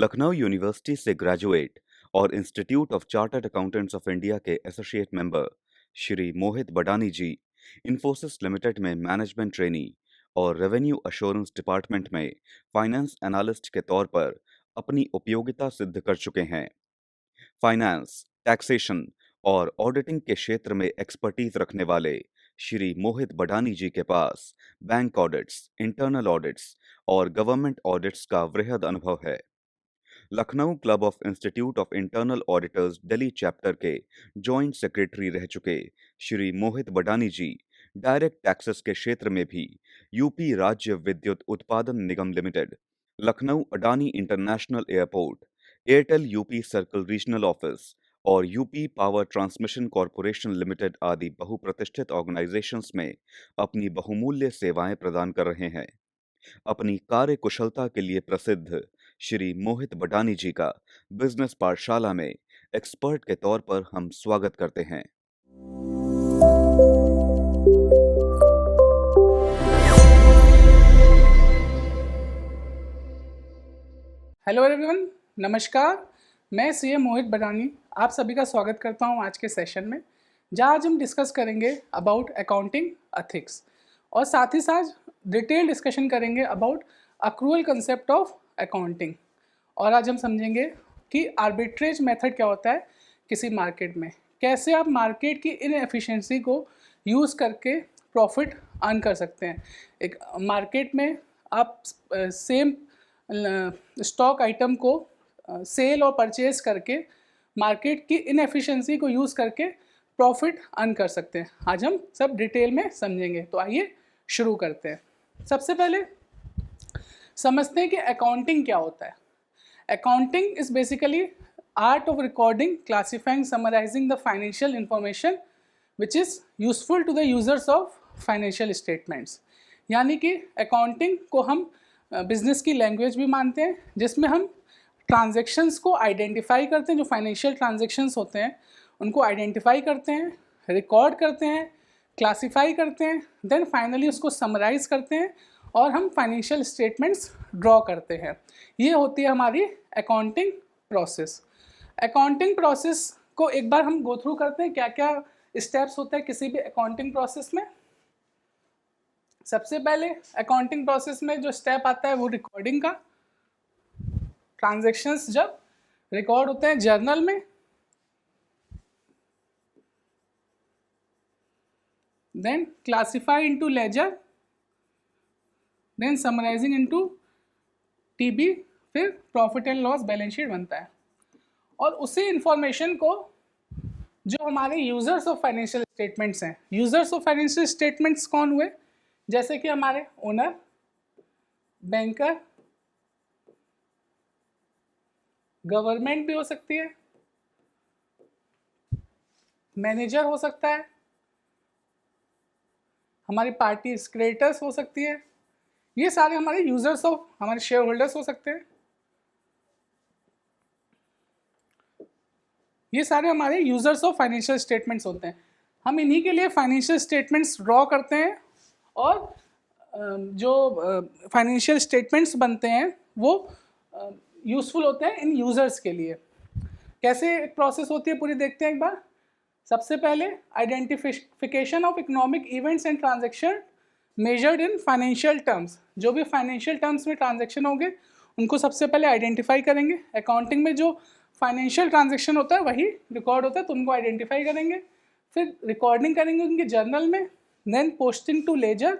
Lucknow university से graduate और institute of chartered accountants of India के एसोसिएट मेंबर श्री मोहित बडानी जी Infosys limited में मैनेजमेंट ट्रेनी और रेवेन्यू अश्योरेंस डिपार्टमेंट में फाइनेंस एनालिस्ट के तौर पर अपनी उपयोगिता सिद्ध कर चुके हैं। फाइनेंस, टैक्सेशन और ऑडिटिंग के क्षेत्र में एक्सपर्टीज रखने वाले श्री मोहित बडानी जी के पास बैंक ऑडिट्स, इंटरनल ऑडिट्स और गवर्नमेंट ऑडिट्स का वृहद अनुभव है। Lucknow club of institute of internal auditors Delhi chapter के जॉइंट सेक्रेटरी रह चुके श्री मोहित बडानी जी डायरेक्ट टैक्सेस के क्षेत्र में भी UP Rajya Vidyut Utpadan Nigam limited, Lucknow Adani international airport, Airtel UP circle regional office और UP power transmission corporation limited आदि बहुप्रतिष्ठित ऑर्गेनाइजेशंस में अपनी बहुमूल्य सेवाएं प्रदान कर रहे हैं। अपनी कार्य कुशलता के लिए प्रसिद्ध श्री मोहित बडानी जी का बिजनेस पाठशाला में एक्सपर्ट के तौर पर हम स्वागत करते हैं। हेलो एवरीवन, नमस्कार। मैं सीए मोहित बडानी आप सभी का स्वागत करता हूं आज के सेशन में, जहां आज हम डिस्कस करेंगे अबाउट अकाउंटिंग एथिक्स और साथ ही साथ डिटेल डिस्कशन करेंगे about accrual concept of accounting. और आज हम समझेंगे कि आर्बिट्रेज मेथड क्या होता है किसी मार्केट में, कैसे आप मार्केट की इनएफिशिएंसी को यूज़ करके प्रॉफिट अर्न कर सकते हैं। एक मार्केट में आप सेम स्टॉक आइटम को सेल और परचेज करके मार्केट की इनएफिशिएंसी को यूज़ करके प्रॉफिट अर्न कर सकते हैं। आज हम सब डिटेल में समझेंगे, तो आइए शुरू करते हैं। सबसे पहले समझते हैं कि अकाउंटिंग क्या होता है। Accounting is basically art of recording, classifying, summarising the financial information which is useful to the users of financial statements. यानी कि अकाउंटिंग को हम बिजनेस की लैंग्वेज भी मानते हैं, जिसमें हम ट्रांजैक्शंस को आइडेंटिफाई करते हैं। जो फाइनेंशियल ट्रांजैक्शंस होते हैं उनको आइडेंटिफाई करते हैं, रिकॉर्ड करते हैं, क्लासिफाई करते हैं, देन फाइनली उसको समराइज करते हैं और हम फाइनेंशियल स्टेटमेंट्स ड्रॉ करते हैं। ये होती है हमारी अकाउंटिंग प्रोसेस। अकाउंटिंग प्रोसेस को एक बार हम गो थ्रू करते हैं, क्या क्या स्टेप्स होते हैं किसी भी अकाउंटिंग प्रोसेस में। सबसे पहले अकाउंटिंग प्रोसेस में जो स्टेप आता है वो रिकॉर्डिंग का। ट्रांजैक्शंस जब रिकॉर्ड होते हैं जर्नल में, then classify into ledger, then summarising into TB, फिर profit and loss balance sheet बनता है। और उसी इंफॉर्मेशन को जो हमारे यूजर्स ऑफ फाइनेंशियल स्टेटमेंट्स हैं, यूजर्स ऑफ फाइनेंशियल स्टेटमेंट्स कौन हुए, जैसे कि हमारे ओनर, बैंकर, गवर्नमेंट भी हो सकती है, मैनेजर हो सकता है, हमारी पार्टी क्रेडिटर्स हो सकती है। ये सारे हमारे यूजर्स ऑफ, हमारे शेयर होल्डर्स हो सकते हैं। ये सारे हमारे यूजर्स ऑफ फाइनेंशियल स्टेटमेंट्स होते हैं। हम इन्हीं के लिए फाइनेंशियल स्टेटमेंट्स ड्रॉ करते हैं और जो फाइनेंशियल स्टेटमेंट्स बनते हैं वो यूज़फुल होते हैं इन यूज़र्स के लिए। कैसे एक प्रोसेस होती है पूरी देखते हैं एक बार। सबसे पहले identification of economic events and transaction measured in financial terms. जो भी फाइनेंशियल टर्म्स में ट्रांजैक्शन होंगे उनको सबसे पहले आइडेंटिफाई करेंगे। अकाउंटिंग में जो फाइनेंशियल ट्रांजैक्शन होता है वही रिकॉर्ड होता है, तो उनको आइडेंटिफाई करेंगे, फिर रिकॉर्डिंग करेंगे उनके जर्नल में, देन पोस्टिंग टू लेजर,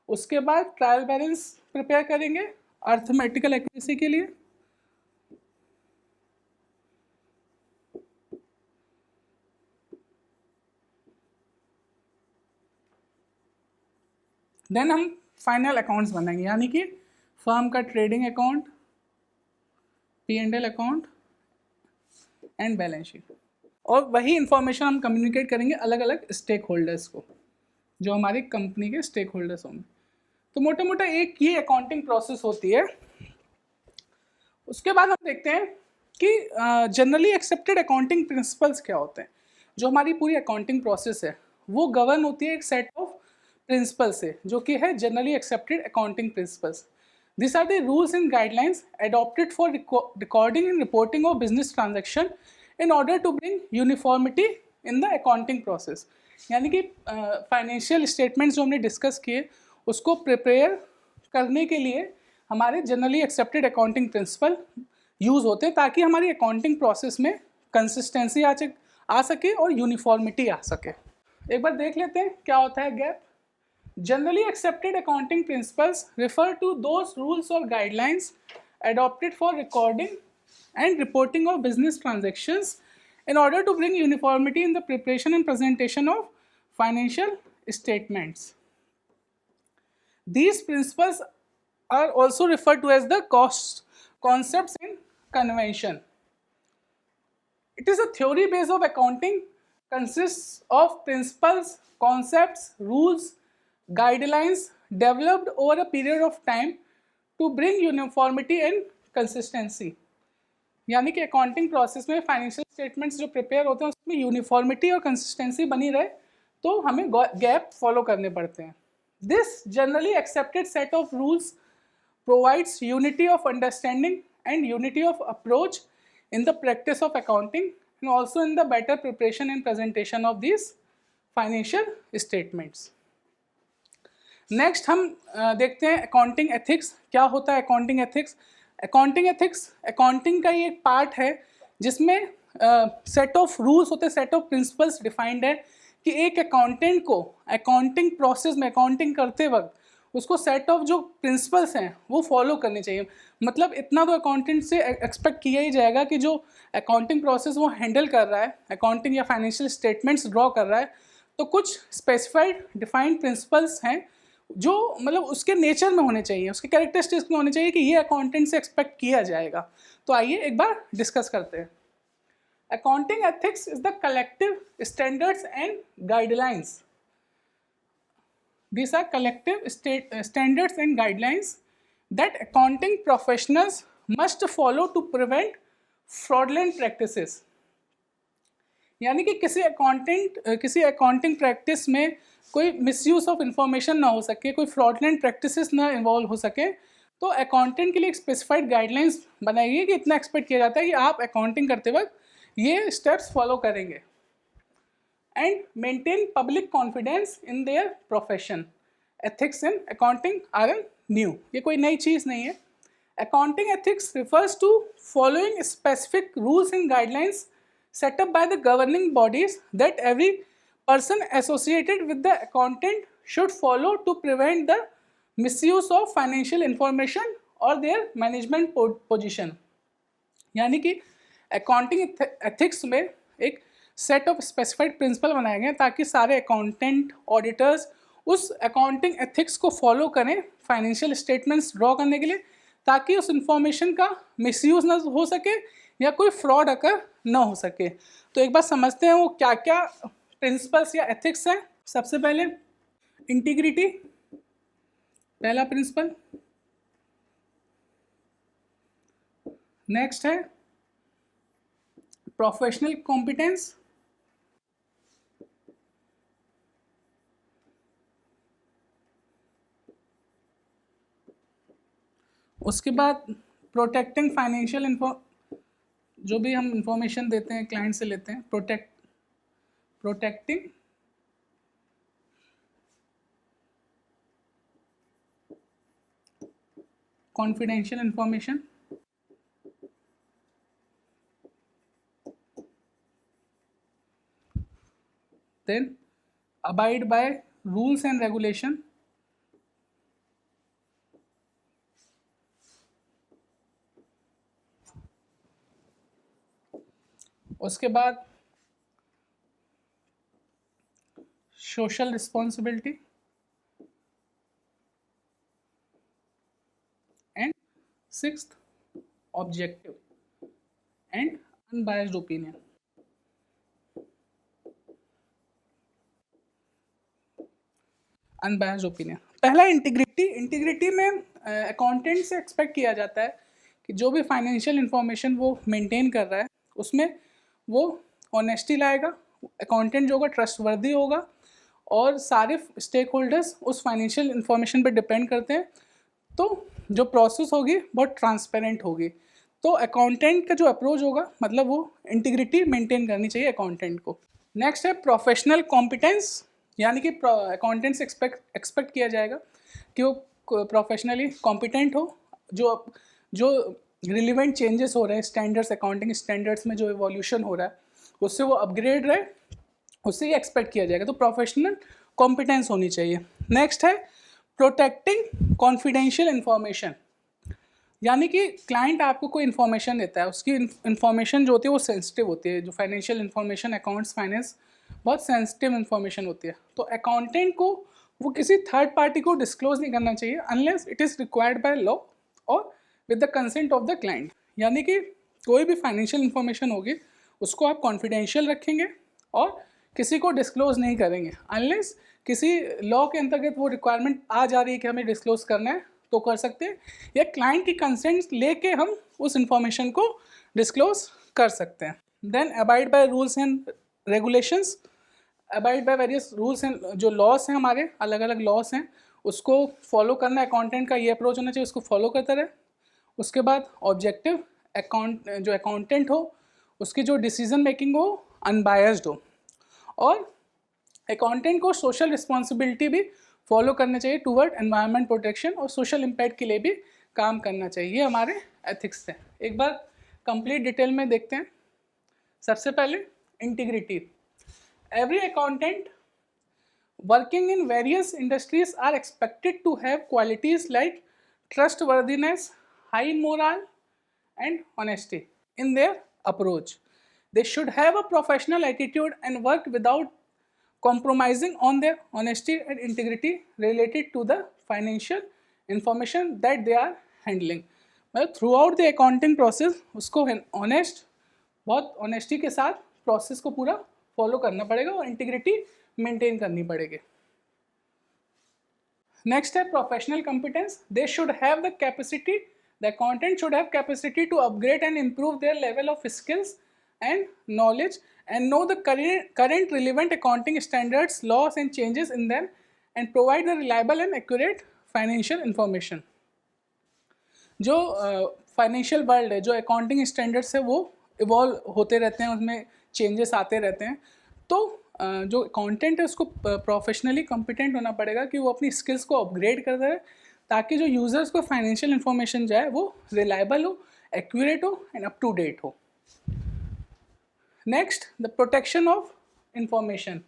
उसके बाद ट्रायल बैलेंस प्रिपेयर करेंगे अर्थमेटिकल एक्यूरेसी के लिए। देन हम फाइनल अकाउंट्स बनाएंगे, यानी कि फर्म का trading account, P&L account and balance sheet. और वही इंफॉर्मेशन हम कम्युनिकेट करेंगे अलग अलग स्टेक होल्डर्स को, जो हमारी कंपनी के स्टेक होल्डर्स होंगे। तो मोटा मोटा एक ये अकाउंटिंग प्रोसेस होती है। उसके बाद हम देखते हैं कि जनरली एक्सेप्टेड अकाउंटिंग प्रिंसिपल्स क्या होते हैं। जो हमारी पूरी अकाउंटिंग प्रोसेस है वो गवर्न होती है एक सेट ऑफ प्रिंसिपल से, जो कि है generally accepted accounting principles. These are the rules and guidelines adopted for recording and reporting of business transaction in order to bring uniformity in the accounting process. यानी कि financial statements जो हमने discuss किए उसको प्रिपेयर करने के लिए हमारे generally accepted accounting principle use होते हैं ताकि हमारी अकाउंटिंग प्रोसेस में कंसिस्टेंसी आ सके और यूनिफॉर्मिटी आ सके. एक बार देख लेते हैं क्या होता है gap. Generally accepted accounting principles refer to those rules or guidelines adopted for recording and reporting of business transactions in order to bring uniformity in the preparation and presentation of financial statements. These principles are also referred to as the concepts in convention. It is a theory base of accounting, consists of principles, concepts, rules, guidelines developed over a period of time to bring uniformity and consistency. यानी कि accounting process में financial statements जो prepare होते हैं उसमें uniformity और consistency बनी रहे तो हमें गैप फॉलो करने पड़ते हैं. This generally accepted set of rules provides unity of understanding and unity of approach in the practice of accounting and also in the better preparation and presentation of these financial statements. Next हम देखते हैं accounting ethics. क्या होता है accounting ethics? Accounting ethics accounting का ही एक part है जिसमें सेट ऑफ रूल्स होते हैं, सेट ऑफ प्रिंसिपल्स डिफाइंड है कि एक अकाउंटेंट को अकाउंटिंग प्रोसेस में अकाउंटिंग करते वक्त उसको सेट ऑफ जो प्रिंसिपल्स हैं वो फॉलो करने चाहिए. मतलब इतना तो अकाउंटेंट से एक्सपेक्ट किया ही जाएगा कि जो अकाउंटिंग प्रोसेस वो हैंडल कर रहा है, अकाउंटिंग या फाइनेंशियल स्टेटमेंट्स ड्रॉ कर रहा है, तो कुछ स्पेसिफाइड डिफाइंड प्रिंसिपल्स हैं जो मतलब उसके नेचर में होने चाहिए, उसके कैरेक्टरिस्टिक्स में होने चाहिए कि ये अकाउंटेंट से एक्सपेक्ट किया जाएगा. तो आइए एक बार डिस्कस करते हैं. Accounting ethics is the collective standards and guidelines. These are collective standards and guidelines that accounting professionals must follow to prevent fraudulent practices. यानी कि किसी अकाउंटिंग प्रैक्टिस में कोई मिसयूज ऑफ इंफॉर्मेशन ना हो सके, कोई फ्रॉडलेंट प्रैक्टिसेस ना इन्वॉल्व हो सके, तो अकाउंटेंट के लिए एक स्पेसिफाइड गाइडलाइंस बनाई गई कि इतना एक्सपेक्ट किया जाता है कि आप अकाउंटिंग करते वक्त ये स्टेप्स फॉलो करेंगे. And maintain public confidence in their profession. Ethics in accounting aren't new. ये कोई नई चीज़ नहीं है. Accounting ethics refers to following specific rules and guidelines set up by the governing bodies that every person associated with the accountant should follow to prevent the misuse of financial information or their management position. यानी कि accounting ethics में एक set of specified principal बनाए गए ताकि सारे accountant auditors उस accounting ethics को फॉलो करें फाइनेंशियल स्टेटमेंट्स ड्रॉ करने के लिए, ताकि उस इंफॉर्मेशन का मिसयूज ना हो सके या कोई फ्रॉड अकर ना हो सके. तो एक बार समझते हैं वो क्या क्या प्रिंसिपल्स या एथिक्स हैं. सबसे पहले इंटीग्रिटी, पहला प्रिंसिपल. नेक्स्ट है प्रोफेशनल कॉम्पिटेंस. उसके बाद प्रोटेक्टिंग फाइनेंशियल जो भी हम इंफॉर्मेशन देते हैं क्लाइंट से लेते हैं, protecting confidential information. Then abide by rules and regulation. उसके बाद social responsibility and sixth objective and unbiased opinion. Unbiased opinion. पहला इंटीग्रिटी में अकाउंटेंट से एक्सपेक्ट किया जाता है कि जो भी फाइनेंशियल इंफॉर्मेशन वो मेंटेन कर रहा है उसमें वो ऑनेस्टी लाएगा, अकाउंटेंट जो होगा ट्रस्टवर्दी होगा, और सारे स्टेक होल्डर्स उस फाइनेंशियल इंफॉर्मेशन पे डिपेंड करते हैं. तो जो प्रोसेस होगी बहुत ट्रांसपेरेंट होगी। तो अकाउंटेंट का जो अप्रोच होगा मतलब वो इंटीग्रिटी मेंटेन करनी चाहिए अकाउंटेंट को। नेक्स्ट है प्रोफेशनल कॉम्पिटेंस, यानी कि अकाउंटेंट से एक्सपेक्ट किया जाएगा कि वो प्रोफेशनली कॉम्पिटेंट हो, जो जो रिलीवेंट चेंजेस हो रहे हैं स्टैंडर्ड्स, अकाउंटिंग स्टैंडर्ड्स में जो एवोल्यूशन हो रहा है उससे वो अपग्रेड रहे, उससे ही एक्सपेक्ट किया जाएगा। तो प्रोफेशनल कॉम्पिटेंस होनी चाहिए। नेक्स्ट है प्रोटेक्टिंग कॉन्फिडेंशियल इंफॉर्मेशन, यानी कि क्लाइंट आपको कोई इन्फॉर्मेशन देता है, उसकी इन्फॉर्मेशन जो होती है वो सेंसिटिव होती है। जो फाइनेंशियल इन्फॉर्मेशन, अकाउंट्स, फाइनेंस बहुत सेंसिटिव इन्फॉर्मेशन होती है। तो अकाउंटेंट को वो किसी थर्ड पार्टी को डिस्क्लोज नहीं करना चाहिए unless it is required by law और with the consent of the client. यानी कि कोई भी फाइनेंशियल इन्फॉर्मेशन होगी उसको आप कॉन्फिडेंशियल रखेंगे और किसी को डिस्क्लोज नहीं करेंगे अनलेस किसी लॉ के अंतर्गत वो रिक्वायरमेंट आ जा रही है कि हमें डिस्क्लोज करना है तो कर सकते हैं, या क्लाइंट की कंसेंट लेके हम उस इंफॉर्मेशन को डिस्क्लोज कर सकते हैं। Then abide by rules and regulations, abide by various rules and जो लॉस हैं, हमारे अलग अलग लॉस हैं उसको फॉलो करना है। अकाउंटेंट का ये अप्रोच होना चाहिए, उसको फॉलो करता रहे। उसके बाद ऑब्जेक्टिव, जो अकाउंटेंट हो उसकी जो डिसीजन मेकिंग हो अनबायस्ड हो, और अकाउंटेंट को सोशल रिस्पॉन्सिबिलिटी भी फॉलो करना चाहिए टूवर्ड एनवायरनमेंट प्रोटेक्शन और सोशल इम्पैक्ट के लिए भी काम करना चाहिए। ये हमारे एथिक्स हैं। एक बार कंप्लीट डिटेल में देखते हैं। सबसे पहले integrity. Every accountant working in various industries are expected to have qualities like trustworthiness, high morale, and honesty in their approach. They should have a professional attitude and work without compromising on their honesty and integrity related to the financial information that they are handling. मतलब through out the accounting process उसको honest, बहुत honesty के साथ process को पूरा follow करना पड़ेगा और इंटीग्रिटी मेंटेन करनी पड़ेगी। नेक्स्ट है professional competence. They should have the capacity, the accountant should have capacity to upgrade and improve their level of skills and knowledge and know the current relevant accounting standards, laws and changes in them and provide the reliable and accurate financial information. जो financial world है, जो accounting standards है वो evolve होते रहते हैं, उसमें changes आते रहते हैं। तो जो अकाउंटेंट है उसको प्रोफेशनली कॉम्पिटेंट होना पड़ेगा कि वो अपनी स्किल्स को अपग्रेड करता है ताकि जो यूज़र्स को फाइनेंशियल इन्फॉर्मेशन जाए वो रिलायबल हो, एक्यूरेट हो एंड अप टू डेट हो। Next, the protection of information,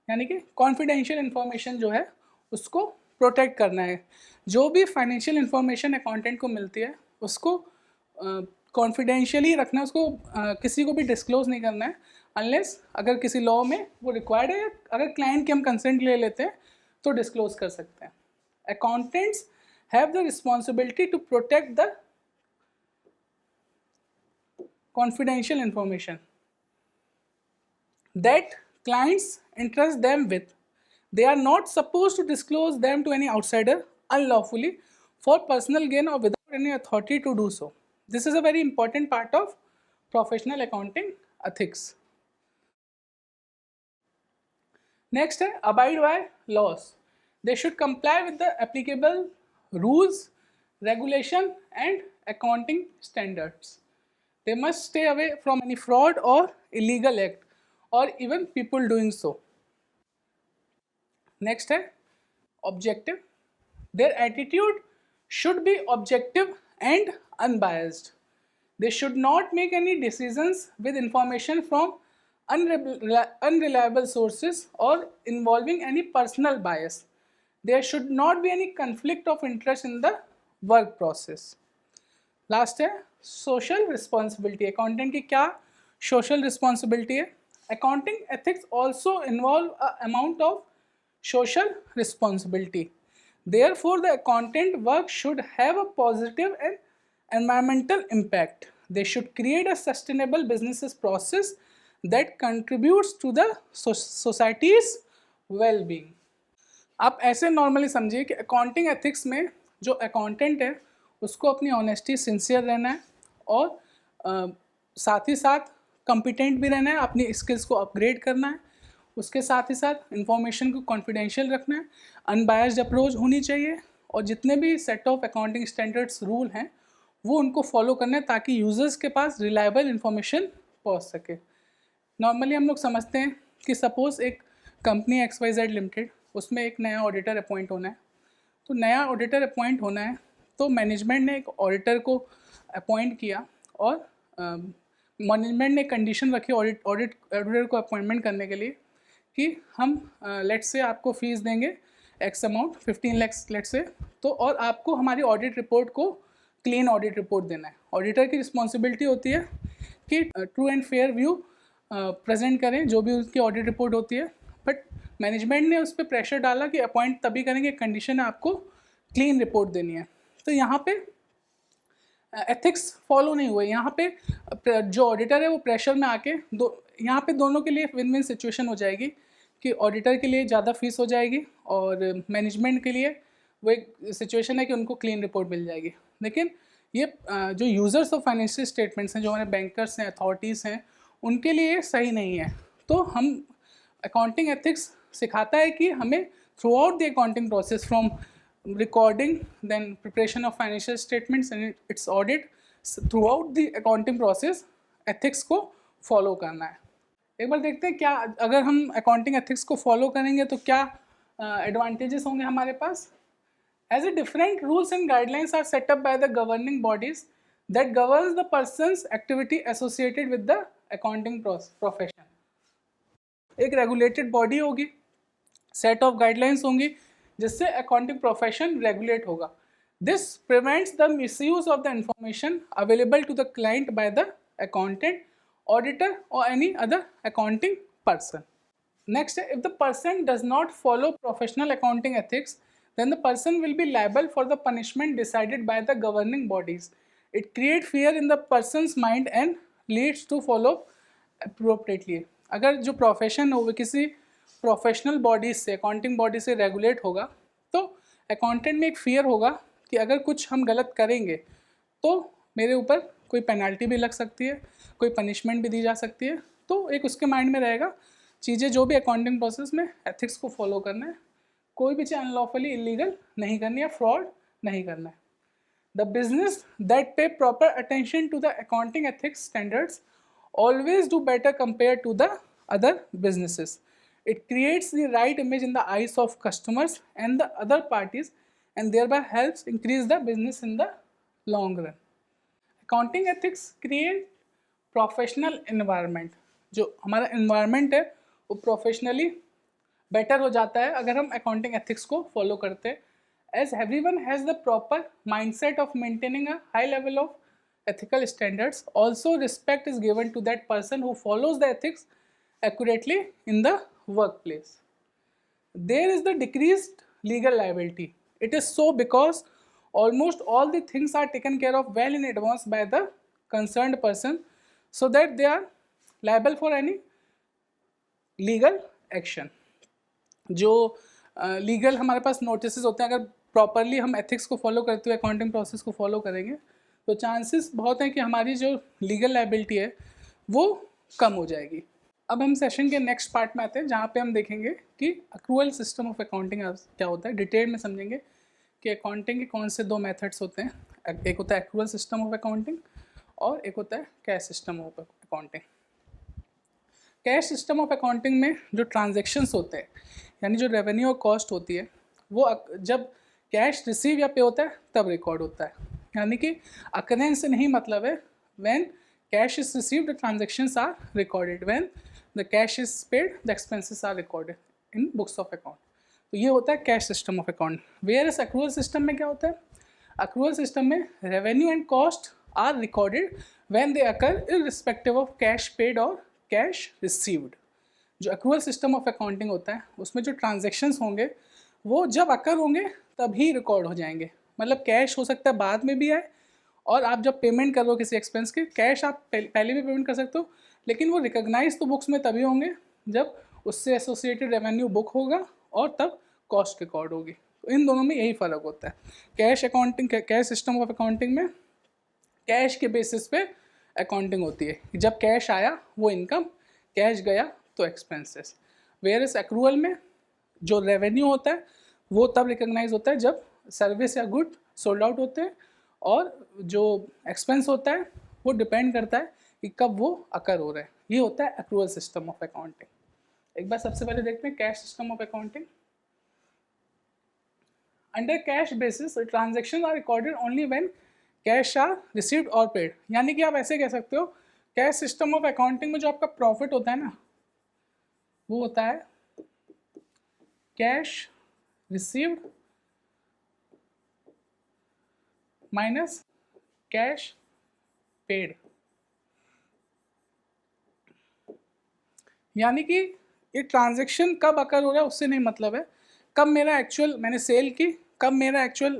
यानी कि कॉन्फिडेंशियल इंफॉर्मेशन जो है उसको प्रोटेक्ट करना है। जो भी फाइनेंशियल इंफॉर्मेशन अकाउंटेंट को मिलती है उसको कॉन्फिडेंशियली रखना है, उसको किसी को भी डिस्क्लोज नहीं करना है अनलेस अगर किसी लॉ में वो रिक्वायर्ड है, अगर क्लाइंट की हम कंसेंट ले लेते हैं तो डिस्क्लोज कर सकते हैं। Accountants have the responsibility to protect the confidential information that clients entrust them with. They are not supposed to disclose them to any outsider unlawfully for personal gain or without any authority to do so. This is a very important part of professional accounting ethics. Next है abide by laws. They should comply with the applicable rules, regulation and accounting standards. They must stay away from any fraud or illegal act or even people doing so. Next है objective. Their attitude should be objective and unbiased. They should not make any decisions with information from unreliable sources or involving any personal bias. There should not be any conflict of interest in the work process. Last है social responsibility. Accountant की क्या social responsibility है? Accounting ethics also involve an amount of social responsibility. Therefore, the accountant work should have a positive and environmental impact. They should create a sustainable business process that contributes to the society's well-being. आप ऐसे normally समझिए कि accounting ethics में जो accountant है उसको अपनी honesty, sincere रहना है और साथ ही साथ कॉम्पिटेंट भी रहना है, अपनी स्किल्स को अपग्रेड करना है, उसके साथ ही साथ इंफॉर्मेशन को कॉन्फिडेंशियल रखना है, अनबायस्ड अप्रोच होनी चाहिए और जितने भी set of accounting standards rule हैं वो उनको फॉलो करना है ताकि यूज़र्स के पास रिलायबल इन्फॉर्मेशन पहुंच सके। नॉर्मली हम लोग समझते हैं कि सपोज़ एक कंपनी XYZ लिमिटेड, उसमें एक नया ऑडिटर अपॉइंट होना है। तो नया ऑडिटर अपॉइंट होना है तो मैनेजमेंट ने एक ऑडिटर को अपॉइंट किया और मैनेजमेंट ने कंडीशन रखी ऑडिटर को अपॉइंटमेंट करने के लिए कि हम लेट्स से आपको फीस देंगे x amount 15 lakh let's say, तो और आपको हमारी ऑडिट रिपोर्ट को क्लीन ऑडिट रिपोर्ट देना है। ऑडिटर की रिस्पॉन्सिबिलिटी होती है कि true and fair view present करें जो भी उसकी ऑडिट रिपोर्ट होती है, बट मैनेजमेंट ने उस पर प्रेशर डाला कि अपॉइंट तभी करेंगे, कंडीशन है आपको क्लीन रिपोर्ट देनी है। तो यहाँ पे एथिक्स फॉलो नहीं हुए। यहाँ पे जो ऑडिटर है वो प्रेशर में आके यहाँ पे दोनों के लिए विन विन सिचुएशन हो जाएगी कि ऑडिटर के लिए ज़्यादा फीस हो जाएगी और मैनेजमेंट के लिए वो एक सिचुएशन है कि उनको क्लीन रिपोर्ट मिल जाएगी। लेकिन ये जो यूज़र्स ऑफ फाइनेंशियल स्टेटमेंट्स हैं, जो हमारे बैंकर्स हैं, अथॉरिटीज़ हैं, उनके लिए सही नहीं है। तो हम अकाउंटिंग एथिक्स सिखाता है कि हमें through out the accounting process from recording, then preparation of financial statements and its audit, throughout the accounting process ethics को follow करना है। एक बार देखते हैं क्या अगर हम accounting ethics को follow करेंगे तो क्या advantages होंगे हमारे पास। As a different rules and guidelines are set up by the governing bodies that governs the person's activity associated with the accounting profession। एक regulated body होगी, set of guidelines होंगी जिससे अकाउंटिंग प्रोफेशन रेगुलेट होगा। This prevents the misuse of the information available to the client by the accountant, auditor और any other accounting person. Next, if the person does not follow professional accounting ethics then the person will be liable for the punishment decided by the governing bodies. It creates fear in the person's mind and leads to follow appropriately। अगर जो profession हो वो किसी professional bodies से, accounting body से regulate होगा तो accountant में एक फियर होगा कि अगर कुछ हम गलत करेंगे तो मेरे ऊपर कोई पेनल्टी भी लग सकती है, कोई पनिशमेंट भी दी जा सकती है। तो एक उसके माइंड में रहेगा चीज़ें जो भी अकाउंटिंग प्रोसेस में एथिक्स को फॉलो करना है, कोई भी चीज़ अनलॉफुली इलीगल नहीं करनी है, फ्रॉड नहीं करना है। The business that pay proper attention to the accounting ethics standards always do better compare to the other businesses. It creates the right image in the eyes of customers and the other parties and thereby helps increase the business in the long run। Accounting ethics create professional environment। जो हमारा environment है वो professionally better हो जाता है अगर हम accounting ethics को follow करते हैं। As everyone has the proper mindset of maintaining a high level of ethical standards, also respect is given to that person who follows the ethics accurately in the workplace। There is the decreased legal liability। It is so because almost all the things are taken care of well in advance by the concerned person so that they are liable for any legal action। जो legal हमारे पास notice होते हैं, अगर properly हम ethics को follow करते हुए accounting process को फॉलो करेंगे तो चांसेस बहुत हैं कि हमारी जो लीगल लाइबिलिटी है वो कम हो जाएगी। अब हम सेशन के नेक्स्ट पार्ट में आते हैं जहाँ पे हम देखेंगे कि अक्रूवल सिस्टम ऑफ अकाउंटिंग क्या होता है। डिटेल में समझेंगे कि अकाउंटिंग के कौन से दो मेथड्स होते हैं। एक होता है अक्रूवल सिस्टम ऑफ अकाउंटिंग और एक होता है cash system of accounting. Cash system of accounting में जो ट्रांजेक्शन्स होते हैं यानी जो रेवेन्यू और कॉस्ट होती है वो जब कैश रिसीव या पे होता है तब रिकॉर्ड होता है। यानी कि अकरेंस से नहीं मतलब है। When cash is received the transactions are recorded, when the cash is paid the expenses are recorded in books of account. तो ये होता है cash system of account. Whereas accrual system में क्या होता है? अक्रूवल सिस्टम में revenue and cost are recorded when they occur irrespective of cash paid और कैश रिसीव्ड। जो अक्रूवल सिस्टम ऑफ अकाउंटिंग होता है उसमें जो ट्रांजेक्शन्स होंगे वो जब अकर होंगे तभी रिकॉर्ड हो जाएंगे। मतलब कैश हो सकता है बाद में भी आए और आप जब पेमेंट कर रहे हो किसी एक्सपेंस के, कैश आप पहले भी पेमेंट कर सकते हो, लेकिन वो रिकॉग्नाइज तो बुक्स में तभी होंगे जब उससे एसोसिएटेड रेवेन्यू बुक होगा और तब कॉस्ट रिकॉर्ड होगी। तो इन दोनों में यही फ़र्क होता है। Cash accounting, cash system of accounting में कैश के बेसिस पे अकाउंटिंग होती है। जब कैश आया वो इनकम, कैश गया तो एक्सपेंसेस। वेयर इस एक्रूवल में जो रेवेन्यू होता है वो तब रिकॉग्नाइज होता है जब सर्विस या गुड सोल्ड आउट होते हैं, और जो एक्सपेंस होता है वो डिपेंड करता है कि कब वो अकर हो रहा है। ये होता है एक्रूअल सिस्टम ऑफ अकाउंटिंग। एक बार सबसे पहले देखते हैं cash system of accounting. Under cash basis transaction are recorded only when cash are received और पेड। यानी कि आप ऐसे कह सकते हो कैश सिस्टम ऑफ अकाउंटिंग में जो आपका प्रॉफिट होता है ना, वो होता है cash received minus cash paid. यानी कि ये ट्रांजैक्शन कब अकर हो रहा है उससे नहीं मतलब है, कब मेरा एक्चुअल मैंने सेल की, कब मेरा एक्चुअल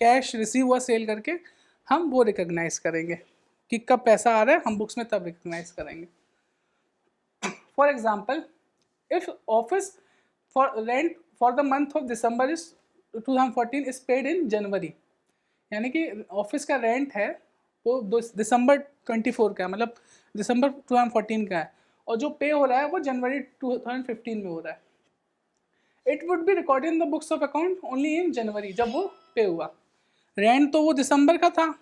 कैश रिसीव हुआ सेल करके, हम वो रिकॉग्नाइज करेंगे कि कब पैसा आ रहा है, हम बुक्स में तब रिकॉग्नाइज करेंगे। For example, if office for rent for the month of December is 2014 is paid in January. यानी कि ऑफिस का रेंट है वो दिसंबर 24 का है, मतलब दिसंबर 2014 का है, और जो पे हो रहा है वो जनवरी 2015 में हो रहा है। It would be recorded in the books of account only in January, जब वो पे हुआ। रेंट तो वो दिसंबर का था,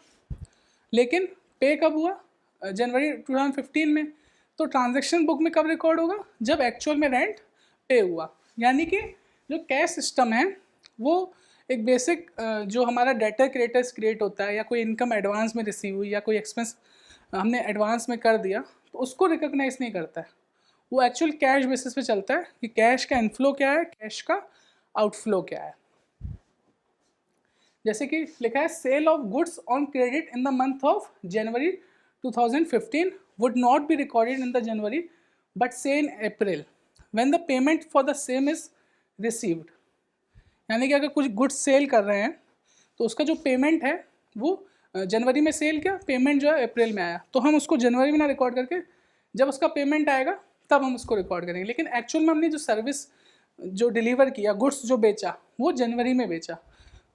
लेकिन पे कब हुआ, जनवरी 2015 में। तो ट्रांजैक्शन बुक में कब रिकॉर्ड होगा, जब एक्चुअल में रेंट पे हुआ। यानी कि जो कैश सिस्टम है वो एक बेसिक जो हमारा डेटर क्रेडिटर्स क्रिएट होता है, या कोई इनकम एडवांस में रिसीव हुई, या कोई एक्सपेंस हमने एडवांस में कर दिया, तो उसको रिकॉग्नाइज नहीं करता है। वो एक्चुअल कैश बेसिस पे चलता है कि कैश का इनफ्लो क्या है, कैश का आउटफ्लो क्या है। जैसे कि लिखा है sale of goods on credit in the month of January 2015 would not be recorded in the January but say in April when the payment for the same is received. यानी कि अगर कुछ गुड्स सेल कर रहे हैं तो उसका जो पेमेंट है वो जनवरी में सेल किया, पेमेंट जो है अप्रैल में आया, तो हम उसको जनवरी में ना रिकॉर्ड करके जब उसका पेमेंट आएगा तब हम उसको रिकॉर्ड करेंगे। लेकिन एक्चुअल में हमने जो सर्विस जो डिलीवर किया, गुड्स जो बेचा, वो जनवरी में बेचा,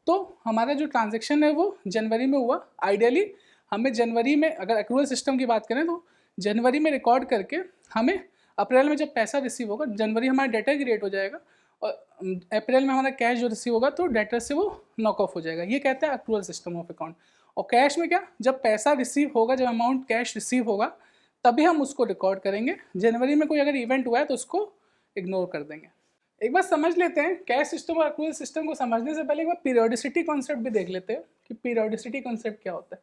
तो हमारा जो ट्रांजैक्शन है वो जनवरी में हुआ। आइडियली हमें जनवरी में, अगर एक्रूअल सिस्टम की बात करें तो जनवरी में रिकॉर्ड करके हमें अप्रैल में जब पैसा रिसीव होगा, जनवरी हमारा डेटर क्रिएट हो जाएगा, और अप्रैल में हमारा कैश जो रिसीव होगा तो डेटर से वो नॉक ऑफ हो जाएगा। ये कहता है एक्रूअल सिस्टम ऑफ अकाउंट। और कैश में क्या, जब पैसा रिसीव होगा, जब अमाउंट कैश रिसीव होगा, तभी हम उसको रिकॉर्ड करेंगे। जनवरी में कोई अगर इवेंट हुआ है तो उसको इग्नोर कर देंगे। एक बार समझ लेते हैं कैश सिस्टम और एक्रूअल सिस्टम को समझने से पहले एक बार पीरियोडिसिटी कॉन्सेप्ट भी देख लेते हैं कि पीरियोडिसिटी कॉन्सेप्ट क्या होता है।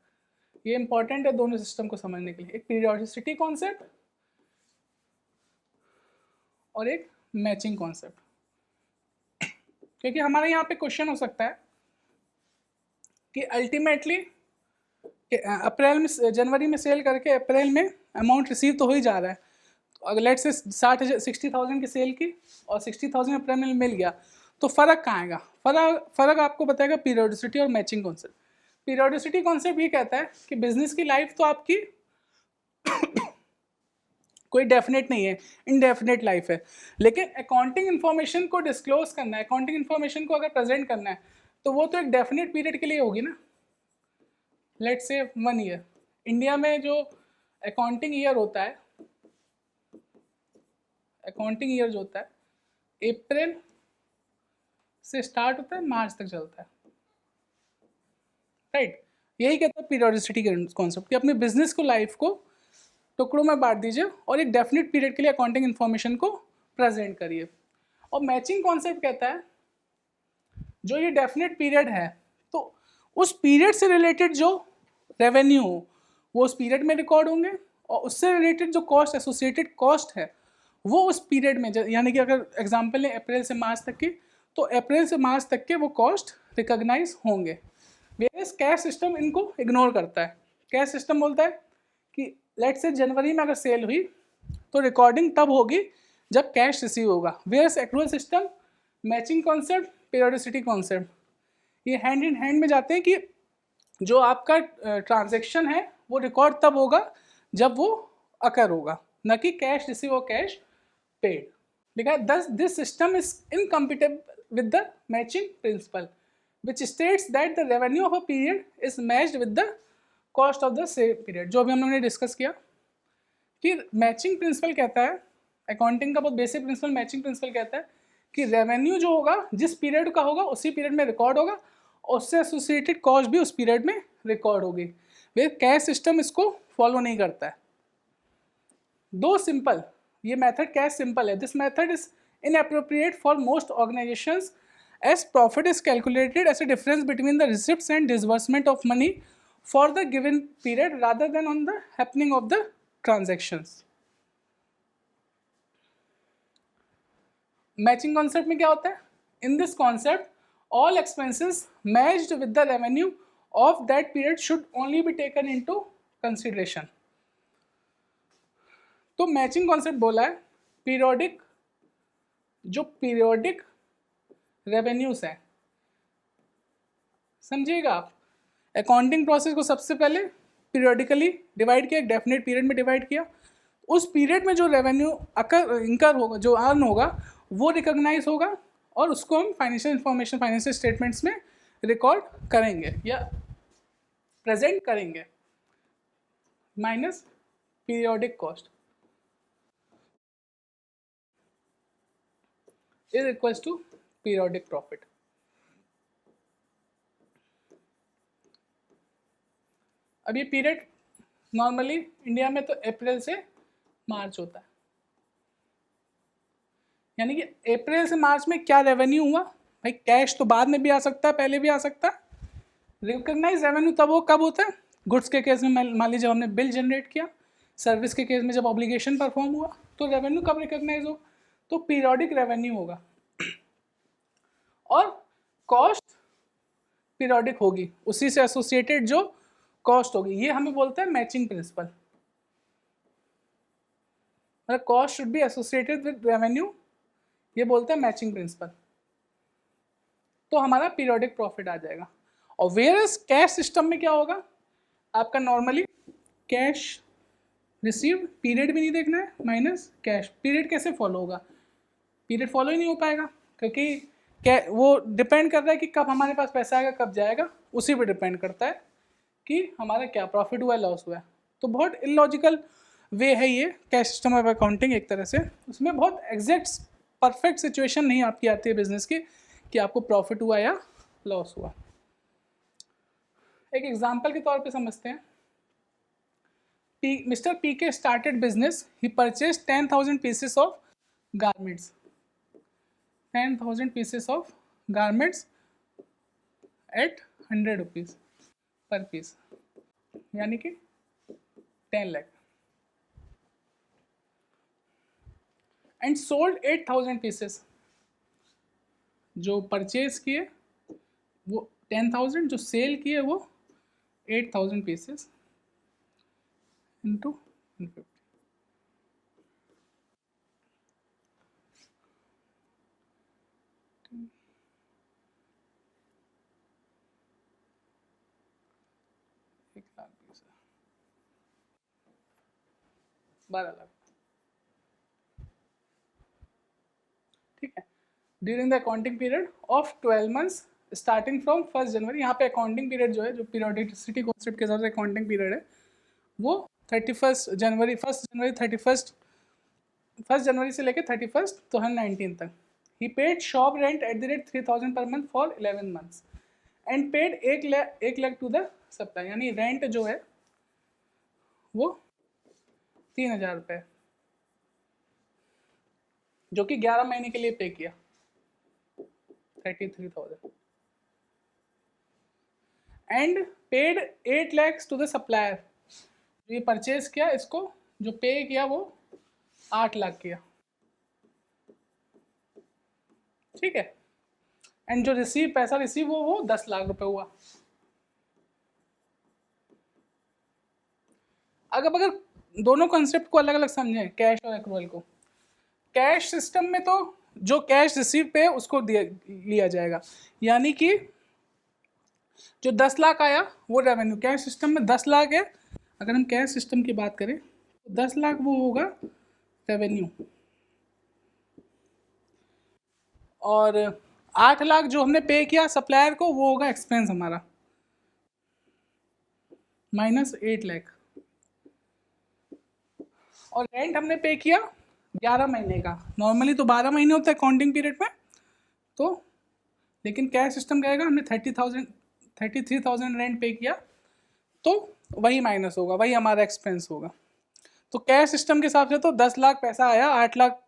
ये इंपॉर्टेंट है दोनों सिस्टम को समझने के लिए। एक पीरियोडिसिटी कॉन्सेप्ट और एक मैचिंग कॉन्सेप्ट। क्योंकि हमारे यहाँ पे क्वेश्चन हो सकता है कि अल्टीमेटली अप्रैल में, जनवरी में सेल करके अप्रैल में अमाउंट रिसीव तो हो ही जा रहा है, अगर लेट से 60,000 की सेल की और 60,000 अप्रैल में मिल गया, तो फ़र्क कहाँ आएगा? फ़र्क आपको बताएगा पीरियोडिसिटी और मैचिंग कॉन्सेप्ट। पीरियोडिसिटी कॉन्सेप्ट ये कहता है कि बिजनेस की लाइफ तो आपकी कोई डेफिनेट नहीं है, इनडेफिनेट लाइफ है, लेकिन अकाउंटिंग इन्फॉर्मेशन को डिस्क्लोज करना है, अकाउंटिंग इन्फॉर्मेशन को अगर प्रेजेंट करना है, तो वो तो एक डेफिनेट पीरियड के लिए होगी ना। Let's say 1 year. इंडिया में जो अकाउंटिंग ईयर होता है, अकाउंटिंग ईयर जो होता है अप्रैल से स्टार्ट होता है, मार्च तक चलता है, राइट। यही कहता है पीरियोडिसिटी के कॉन्सेप्ट कि अपने बिजनेस को, लाइफ को टुकड़ों में बांट दीजिए और एक डेफिनेट पीरियड के लिए अकाउंटिंग इन्फॉर्मेशन को प्रेजेंट करिए। और मैचिंग कॉन्सेप्ट कहता है जो ये डेफिनेट पीरियड है, तो उस पीरियड से रिलेटेड जो रेवेन्यू हो वो उस पीरियड में रिकॉर्ड होंगे, और उससे रिलेटेड जो कॉस्ट, एसोसिएटेड कॉस्ट है, वो उस पीरियड में, यानी कि अगर एग्जांपल लें अप्रैल से मार्च तक की, तो अप्रैल से मार्च तक के वो कॉस्ट रिकॉग्नाइज होंगे। वेरियस कैश सिस्टम इनको इग्नोर करता है। कैश सिस्टम बोलता है कि लेट से जनवरी में अगर सेल हुई तो रिकॉर्डिंग तब होगी जब कैश रिसीव होगा। Various accrual system, matching concept, periodicity concept, ये हैंड इन हैंड में जाते हैं कि जो आपका ट्रांजैक्शन है वो रिकॉर्ड तब होगा जब वो अकर होगा, न कि कैश रिसीव और कैश पेड। लिखा है thus this system is incompatible with the matching principle which states that the revenue of a period is matched with the cost of the same period। जो अभी हमने डिस्कस किया कि matching principal कहता है, accounting का बहुत बेसिक प्रिंसिपल मैचिंग प्रिंसिपल कहता है कि रेवेन्यू जो होगा जिस पीरियड का होगा उसी पीरियड में रिकॉर्ड होगा, उससे एसोसिएटेड कॉस्ट भी उस पीरियड में रिकॉर्ड होगी। वे कैश सिस्टम इसको फॉलो नहीं करता है। दो सिंपल, ये मेथड कैश सिंपल है। This method is inappropriate for most organizations as profit is calculated as a difference between the receipts and disbursement of money for the given period rather than on the happening of the transactions. Matching concept में क्या होता है? In this concept all expenses matched with the revenue of that period should only be taken into consideration. तो matching concept बोला है periodic, जो periodic revenues है, समझिएगा आप, अकाउंटिंग प्रोसेस को सबसे पहले पीरियोडिकली डिवाइड किया, एक डेफिनेट पीरियड में डिवाइड किया, उस पीरियड में जो रेवेन्यू इंकर होगा, जो अर्न होगा, वो रिकॉग्नाइज होगा और उसको हम फाइनेंशियल इंफॉर्मेशन, फाइनेंशियल स्टेटमेंट्स में रिकॉर्ड करेंगे या प्रेजेंट करेंगे, minus periodic cost is equals to periodic profit. अब ये पीरियड नॉर्मली इंडिया में तो अप्रैल से मार्च होता है, यानी कि अप्रैल से मार्च में क्या रेवेन्यू हुआ भाई, कैश तो बाद में भी आ सकता है, पहले भी आ सकता है। रिकॉग्नाइज रेवेन्यू तब वो कब होता है? गुड्स के केस में मान लीजिए हमने बिल जनरेट किया, सर्विस के केस में जब ऑब्लिगेशन परफॉर्म हुआ, तो रेवेन्यू कब रिकॉग्नाइज होगा? तो पीरियोडिक रेवेन्यू होगा और कॉस्ट पीरियोडिक होगी, उसी से एसोसिएटेड जो कॉस्ट होगी, ये हमें बोलते हैं मैचिंग प्रिंसिपल। मतलब cost should be associated with revenue, ये बोलते हैं मैचिंग प्रिंसिपल। तो हमारा पीरियोडिक प्रॉफिट आ जाएगा। और वेयरएस कैश सिस्टम में क्या होगा, आपका नॉर्मली कैश रिसीव्ड, पीरियड भी नहीं देखना है, माइनस कैश। पीरियड कैसे फॉलो होगा? पीरियड फॉलो ही नहीं हो पाएगा, क्योंकि क्या वो डिपेंड कर रहा है कि कब हमारे पास पैसा आएगा, कब जाएगा, उसी पे डिपेंड करता है कि हमारा क्या प्रॉफिट हुआ है, लॉस हुआ है। तो बहुत इलॉजिकल वे है ये कैश सिस्टम ऑफ अकाउंटिंग एक तरह से। उसमें बहुत एग्जैक्ट परफेक्ट सिचुएशन नहीं आपकी आती है बिजनेस की कि आपको प्रॉफिट हुआ या लॉस हुआ। एक एग्जाम्पल के तौर पे समझते हैं। Mr. PK started business. He purchased 10,000 pieces of garments. 10,000 pieces of garments at 100 rupees per piece, यानी कि 10 lakh. And sold 8,000 pieces. जो परचेज किए वो 10,000, जो सेल किए वो 8,000 pieces into 150. एक लाख 12 लाख, ठीक है। During the accounting period of 12 months starting from 1 जनवरी, यहाँ पे अकाउंटिंग पीरियड जो है, जो पीरियोडिसिटी कॉन्सेप्ट के हिसाब से अकाउंटिंग पीरियड है, वो 31 जनवरी 1 जनवरी से लेकर 31 2019 तक। He paid shop rent at the rate 3,000 per month for 11 months and paid 1 lakh to the supply, यानी रेंट जो है वो 3,000 रुपये, जो कि 11 महीने के लिए पे किया, 33,000 and paid 8 lakhs to the supplier. ये परचेज किया, इसको जो पे किया वो 8 लाख किया, ठीक है। एंड जो पैसा रिसीव वो 10 लाख रुपए हुआ। अगर दोनों कॉन्सेप्ट को अलग अलग समझें, कैश और एक्रूअल को, कैश सिस्टम में तो जो कैश रिसीव पे उसको लिया जाएगा, यानी कि जो 10 लाख आया वो रेवेन्यू। कैश सिस्टम में 10 लाख है, अगर हम कैश सिस्टम की बात करें तो 10 लाख वो होगा रेवेन्यू, और 8 लाख जो हमने पे किया सप्लायर को वो होगा एक्सपेंस हमारा, माइनस 8 लाख। और रेंट हमने पे किया 11 महीने का, नॉर्मली तो 12 महीने होता है अकाउंटिंग पीरियड में, तो लेकिन कैश सिस्टम क्या आएगा, हमने 33,000 रेंट पे किया तो वही माइनस होगा, वही हमारा एक्सपेंस होगा। तो कैश सिस्टम के हिसाब से तो 10 लाख पैसा आया, 8 लाख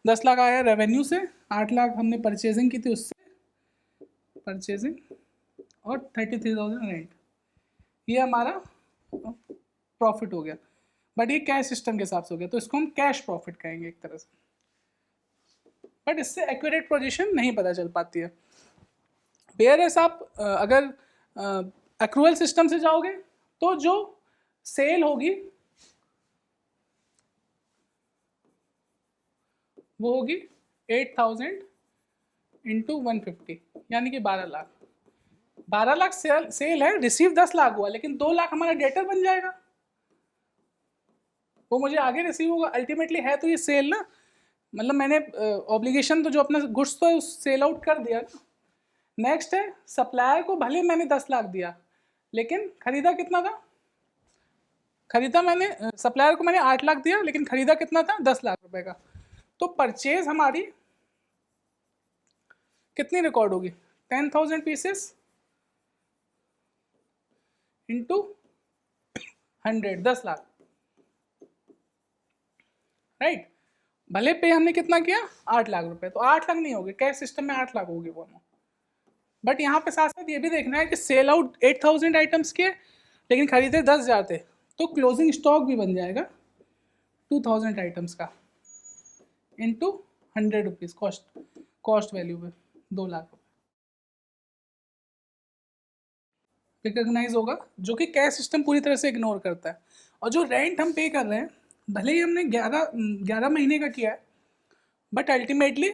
10 लाख आया रेवेन्यू से, 8 लाख हमने परचेजिंग की थी उससे, परचेजिंग, और 33,000 रेंट, ये हमारा प्रॉफिट हो गया। बट ये कैश सिस्टम के हिसाब से हो गया, तो इसको हम कैश प्रॉफिट कहेंगे एक तरह से। बट इससे एक्यूरेट पोजीशन नहीं पता चल पाती है। वेयरएस आप अगर एक्रूअल सिस्टम से जाओगे तो जो सेल होगी वो होगी 8,000 इंटू 150, यानी कि 12 लाख। 12 लाख सेल है, रिसीव 10 लाख हुआ, लेकिन 2 लाख हमारा डेटर बन जाएगा, वो मुझे आगे रिसीव होगा। अल्टीमेटली है तो ये सेल ना, मतलब मैंने ऑब्लिगेशन तो जो अपना गुड्स तो सेल आउट कर दिया ना। नेक्स्ट है सप्लायर को भले मैंने 10 लाख दिया, लेकिन खरीदा कितना था, खरीदा मैंने सप्लायर को मैंने 8 लाख दिया, लेकिन खरीदा कितना था, 10 लाख रुपए का। तो परचेज हमारी कितनी रिकॉर्ड होगी, 10,000 पीसेस इंटू 100, 10 लाख, राइट। भले पे हमने कितना किया, 8 लाख रुपए, तो 8 लाख नहीं होगी, कैश सिस्टम में 8 लाख होगी वो अमाउंट। बट यहाँ पे साथ साथ ये भी देखना है कि सेल आउट 8,000 आइटम्स के, लेकिन खरीदे 10,000 थे, तो क्लोजिंग स्टॉक भी बन जाएगा 2,000 आइटम्स का इंटू 100 रुपीज़ कॉस्ट वैल्यू पे 2 लाख रुपये रिकॉग्नाइज होगा, जो कि कैश सिस्टम पूरी तरह से इग्नोर करता है। और जो रेंट हम पे कर रहे हैं, भले ही हमने 11 महीने का किया है, बट अल्टीमेटली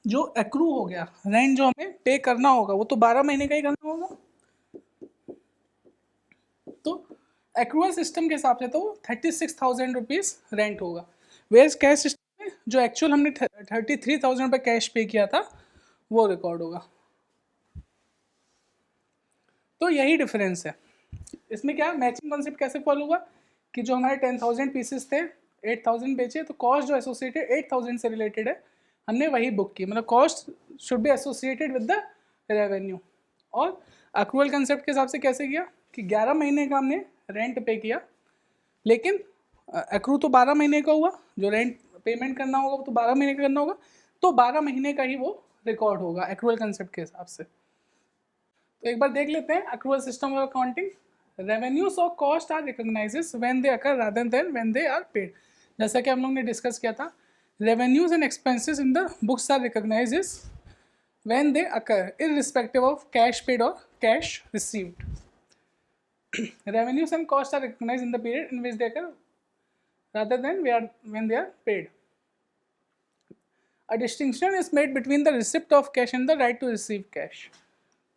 जो एक्रू हो गया रेंट जो हमें पे करना होगा वो तो 12 महीने का ही करना होगा। तो एक्रूअल सिस्टम के हिसाब से तो 36,000 रुपीज़ रेंट होगा, वेज कैश सिस्टम में जो एक्चुअल हमने 33,000 रुपये कैश पे किया था वो रिकॉर्ड होगा। तो यही डिफरेंस है इसमें। क्या मैचिंग कॉन्सेप्ट कैसे फॉलो हुआ कि जो हमारे 10,000 पीसेस थे, 8,000 बेचे, तो कॉस्ट जो एसोसिएटेड 8,000 से रिलेटेड है हमने वही बुक की, मतलब cost should be associated with the revenue. और अक्रूवल कंसेप्ट के हिसाब से कैसे किया कि 11 महीने का हमने रेंट पे किया, लेकिन एक्रू तो 12 महीने का हुआ, जो रेंट पेमेंट करना होगा वो तो 12 महीने का करना होगा, तो 12 महीने का ही वो रिकॉर्ड होगा एक्रूवल कंसेप्ट के हिसाब से। तो एक बार देख लेते हैं accrual system of accounting. Revenues और cost are recognises when they occur rather than when they are paid. जैसा कि हम लोग ने डिस्कस किया था, revenues and expenses in the books are recognises when they occur irrespective of cash paid और cash received. Revenues and costs are recognized in the period in which they occur rather than when they are paid. A distinction is made between the receipt of cash and the right to receive cash.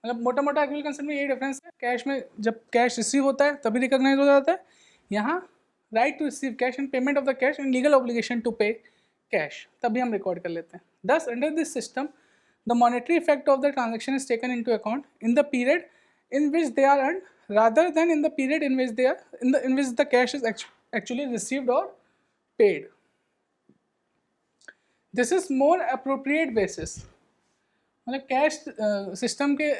मतलब मोटा मोटा actual concept में यही difference है। Cash में जब cash receive होता है तभी रिकॉग्नाइज हो जाता है, यहाँ right to receive cash and payment of the cash and legal obligation to pay cash तभी हम रिकॉर्ड कर लेते हैं। Thus, under this system, the monetary effect of the transaction is taken into account in the period in which they are earned rather than in the period in which the cash is actually received or paid. This is more appropriate basis. मतलब cash system के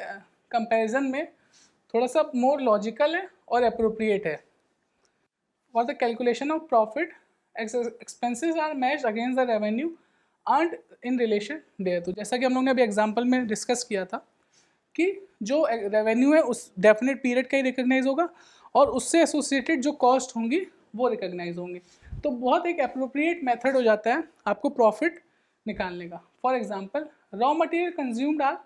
comparison में थोड़ा सा more logical है और appropriate है। For the calculation of profit, expenses are matched against the revenue earned in relation there. तो जैसा कि हम लोग ने अभी एग्जांपल में डिस्कस किया था कि जो रेवेन्यू है उस डेफिनेट पीरियड का ही रिकॉग्नाइज होगा और उससे एसोसिएटेड जो कॉस्ट होंगी वो रिकॉग्नाइज होंगी। तो बहुत एक अप्रोप्रिएट मेथड हो जाता है आपको प्रॉफिट निकालने का। For example, raw material consumed are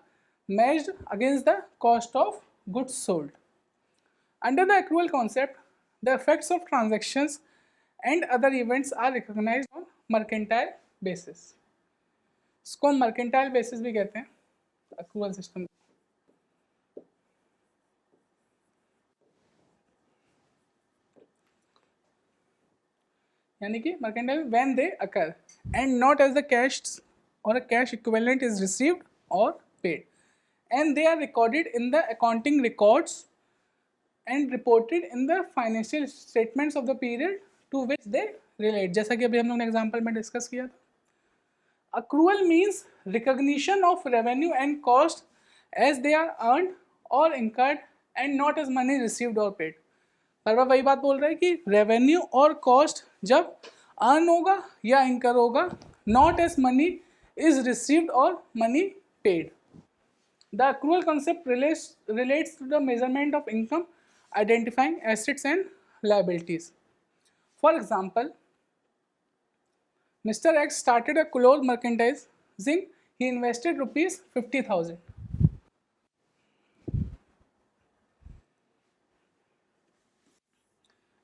matched against the cost of goods sold. Under the accrual concept, the effects of transactions and other events are recognised on mercantile basis. इसको हम mercantile basis भी कहते हैं accrual system. यानी कि mercantile when they occur and not as the cash or a cash equivalent is received or paid, and they are recorded in the accounting records and reported in the financial statements of the period to which they relate। जैसा कि अभी हम लोग ने example में discuss किया था। Accrual means recognition of revenue and cost as they are earned or incurred and not as money received और पेड। पर बार वही बात बोल रहा है कि रेवेन्यू और कॉस्ट जब अर्न होगा या इंकर होगा, not as money is received or money paid. The accrual concept relates to the measurement of income, identifying assets and liabilities. For example, Mr. X started a cloth merchandising. He invested rupees 50,000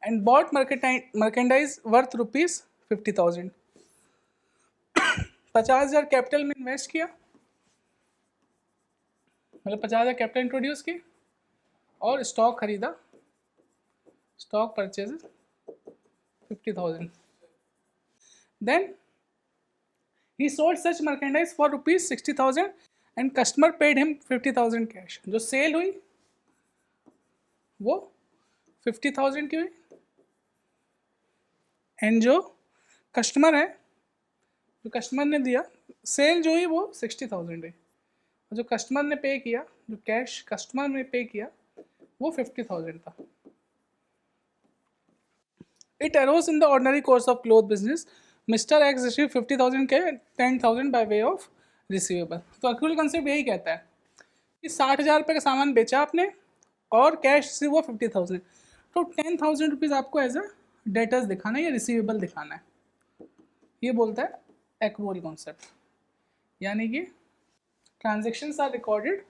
and bought merchandise worth rupees 50,000. 50,000 capital में invest किया, मतलब 50,000 capital introduce की और stock खरीदा, stock purchase 50,000. Then he sold such merchandise for rupees 60,000 and customer paid him 50,000 cash. जो cell हुई वो 50,000 की हुई एंड जो कस्टमर है, जो कस्टमर ने दिया, सेल जो हुई वो 60,000 है और जो कस्टमर ने पे किया, जो कैश कस्टमर ने पे किया वो 50,000 था. It arose in the ordinary course of cloth business. Mr. X received 50,000 के 10,000 by way of receivable. तो accrual concept यही कहता है कि 60,000 रुपये का सामान बेचा आपने और कैश से वो 50,000, तो 10,000 रुपीज़ आपको एज अ डेटर्स दिखाना है या रिसीवेबल दिखाना है. ये बोलता है accrual concept. यानी कि transactions are recorded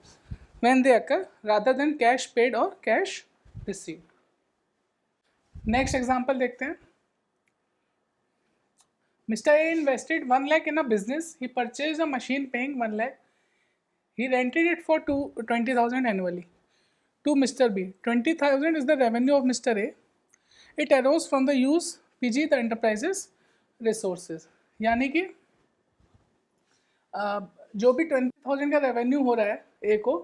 when they occur rather than cash paid or cash received. Next example देखते हैं. Mr. A invested 1 lakh in a business. He purchased a machine paying 1 lakh. He rented it for 20,000 annually. To Mr. B, 20,000 is the revenue of Mr. A. It arose from the use PG the enterprises resources. यानी कि जो भी 20,000 का revenue हो रहा है ए को,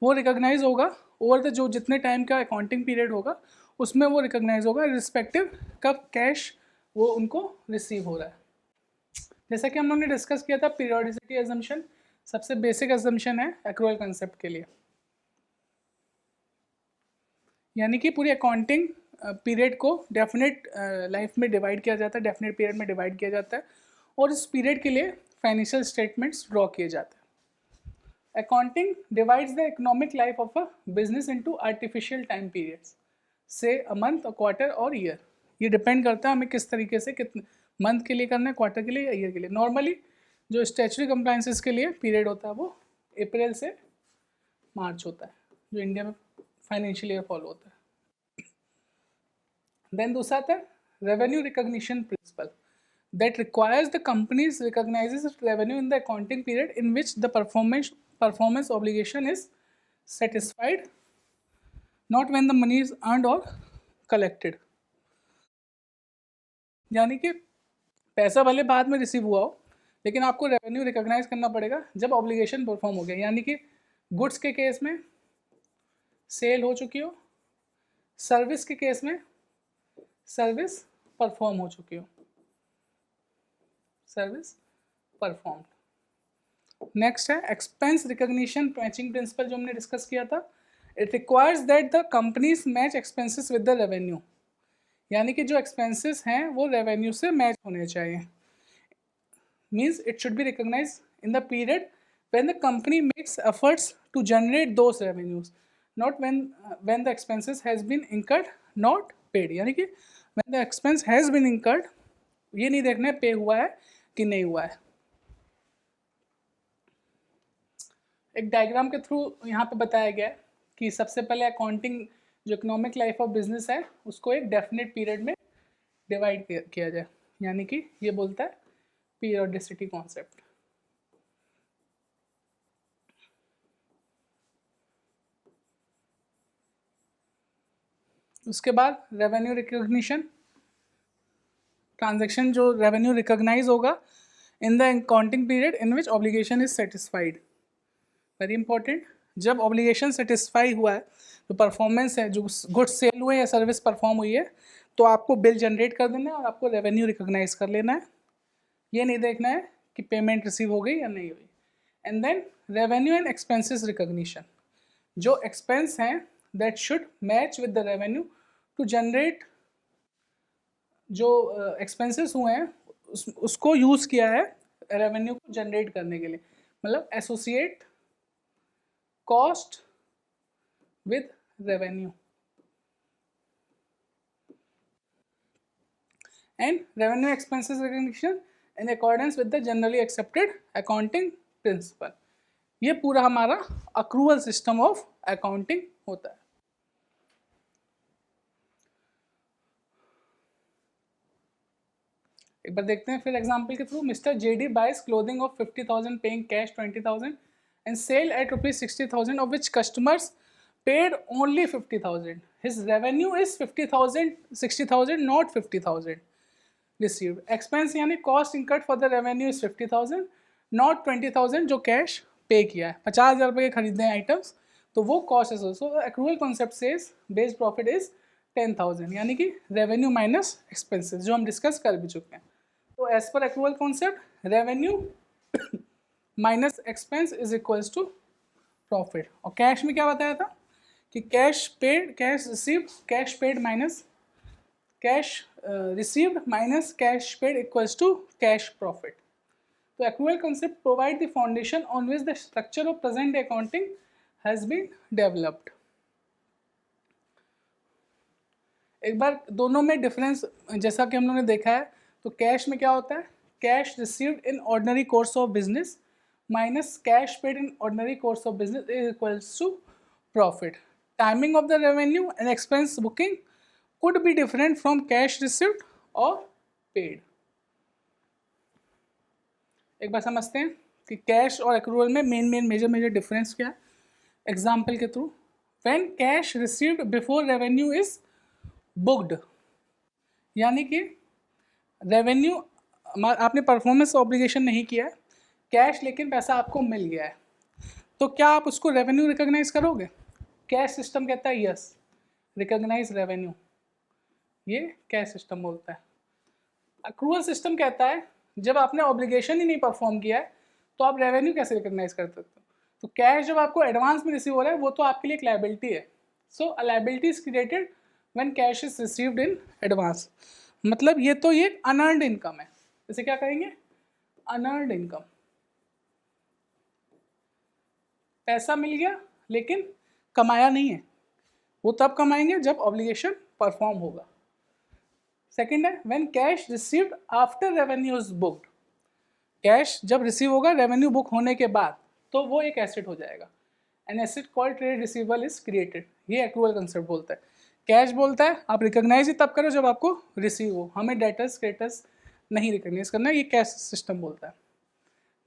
वो रिकॉग्नाइज होगा ओवर द जो जितने टाइम का अकाउंटिंग पीरियड होगा उसमें वो रिकॉग्नाइज होगा रिस्पेक्टिव कब कैश वो उनको रिसीव हो रहा है. जैसा कि हम लोगों ने डिस्कस किया था, पीरियोडिसिटी अजम्पशन सबसे बेसिक अजम्पशन है एक्रूअल कंसेप्ट के लिए. यानी कि पूरी अकाउंटिंग पीरियड को डेफिनेट लाइफ में डिवाइड किया जाता है, डेफिनेट पीरियड में डिवाइड किया जाता है और इस पीरियड के लिए फाइनेंशियल स्टेटमेंट्स ड्रॉ किए जाते हैं. Accounting divides the economic life of a business into artificial time periods, से अ मंथ, अ क्वार्टर और ईयर. ये डिपेंड करता है हमें किस तरीके से, कितने मंथ के लिए करना है, क्वार्टर के लिए या ईयर के लिए. नॉर्मली जो स्टैच्यूटरी कंप्लायंसेस के लिए पीरियड होता है वो अप्रैल से मार्च होता है, जो इंडिया में फाइनेंशियल ईयर फॉलो होता है. देन दूसरा आता है revenue recognition principle that requires the companies recognises revenue in the accounting period in which the performance obligation is satisfied, not when the money is earned और collected. यानी कि पैसा भले बाद में रिसीव हुआ हो लेकिन आपको रेवेन्यू रिकॉग्नाइज करना पड़ेगा जब ऑब्लिगेशन परफॉर्म हो गया. यानी कि गुड्स के केस में सेल हो चुकी हो, सर्विस के केस में सर्विस परफॉर्म हो चुकी हो, सर्विस परफॉर्म. नेक्स्ट है एक्सपेंस रिकॉग्निशन मैचिंग प्रिंसिपल, जो हमने डिस्कस किया था. It requires that the companies match expenses with the revenue. यानी कि जो एक्सपेंसेस हैं वो रेवेन्यू से मैच होने चाहिए. Means it should be recognise in the period when the company makes efforts to generate those revenues, not when the expenses has been incurred not paid. यानी कि when the expense has been incurred, ये नहीं देखना है पे हुआ है कि नहीं हुआ है. एक डायग्राम के थ्रू यहाँ पे बताया गया है कि सबसे पहले अकाउंटिंग जो इकोनॉमिक लाइफ ऑफ बिजनेस है उसको एक डेफिनेट पीरियड में डिवाइड किया जाए. यानी कि ये बोलता है पीरियोडिसिटी कॉन्सेप्ट. उसके बाद रेवेन्यू रिकॉग्निशन ट्रांजैक्शन, जो रेवेन्यू रिकॉग्नाइज होगा in the accounting period in which obligation is satisfied. Very important. जब ऑब्लिगेशन सेटिस्फाई हुआ है, जो परफॉर्मेंस है, जो गुड्स सेल हुए या सर्विस परफॉर्म हुई है, तो आपको बिल जनरेट कर देना है और आपको रेवेन्यू रिकॉग्नाइज कर लेना है. ये नहीं देखना है कि पेमेंट रिसीव हो गई या नहीं हुई. And then revenue and expenses recognition, जो एक्सपेंस हैं that should match with the revenue to generate, जो एक्सपेंसेस हुए हैं उसको यूज़ किया है रेवेन्यू को जनरेट करने के लिए, मतलब associate cost with revenue and revenue expenses recognition in accordance with the generally accepted accounting principle. ये पूरा हमारा accrual system of accounting होता है. एक बार देखते हैं फिर एग्जाम्पल के through. Mister JD buys clothing of 50,000 paying cash 20,000 and sale at ₹60,000 of which customers paid only 50,000. His revenue is 50,000, 60,000, not 50,000. Received expense यानी cost incurred for the revenue is 50,000, not 20,000 जो कैश पे किया है. 50,000 रुपये के खरीदे हैं आइटम्स तो वो कॉस्ट है. So accrual concept says base profit is 10,000 यानी कि रेवेन्यू माइनस एक्सपेंसेस, जो हम डिस्कस कर भी चुके हैं. तो as per accrual concept revenue minus expense is equals to profit. और कैश में क्या बताया था कि cash paid, cash received, cash paid minus cash received minus cash paid equals to cash profit. So accrual concept provide the foundation on which the structure of present day accounting has been developed. एक बार दोनों में difference जैसा कि हम लोगों ने देखा है, तो कैश में क्या होता है, cash received in ordinary course of business minus cash paid in ordinary course of business is equals to profit. Timing of the revenue and expense booking could be different from cash received or paid. एक बार समझते हैं कि cash और accrual में main major difference क्या है. Example के through, when cash received before revenue is booked, यानी कि रेवेन्यू आपने परफॉर्मेंस ऑब्लिगेशन नहीं किया है, कैश लेकिन पैसा आपको मिल गया है, तो क्या आप उसको रेवेन्यू रिकॉग्नाइज करोगे? कैश सिस्टम कहता है यस, रिकॉग्नाइज रेवेन्यू, ये कैश सिस्टम बोलता है. अक्रूअल सिस्टम कहता है जब आपने ऑब्लिगेशन ही नहीं परफॉर्म किया है तो आप रेवेन्यू कैसे रिकॉग्नाइज कर सकते हो. तो कैश जब आपको एडवांस में रिसीव हो रहा है वो तो आपके लिए एक लायबिलिटी है. So a liability is created when cash is received in advance. मतलब ये तो ये अनअर्न्ड इनकम है. इसे क्या कहेंगे? Unearned income. पैसा मिल गया लेकिन कमाया नहीं है, वो तब कमाएंगे जब ऑब्लिगेशन परफॉर्म होगा. सेकेंड है when cash received after revenue is booked. Cash जब रिसीव होगा रेवेन्यू बुक होने के बाद तो वो एक एसेट हो जाएगा. An asset called trade receivable is created. ये एक्रूअल कंसेप्ट बोलता है. कैश बोलता है आप रिकॉग्नाइज ही तब करो जब आपको रिसीव हो, हमें डेटर्स क्रेडिटर्स नहीं रिकॉग्नाइज करना, ये कैश सिस्टम बोलता है.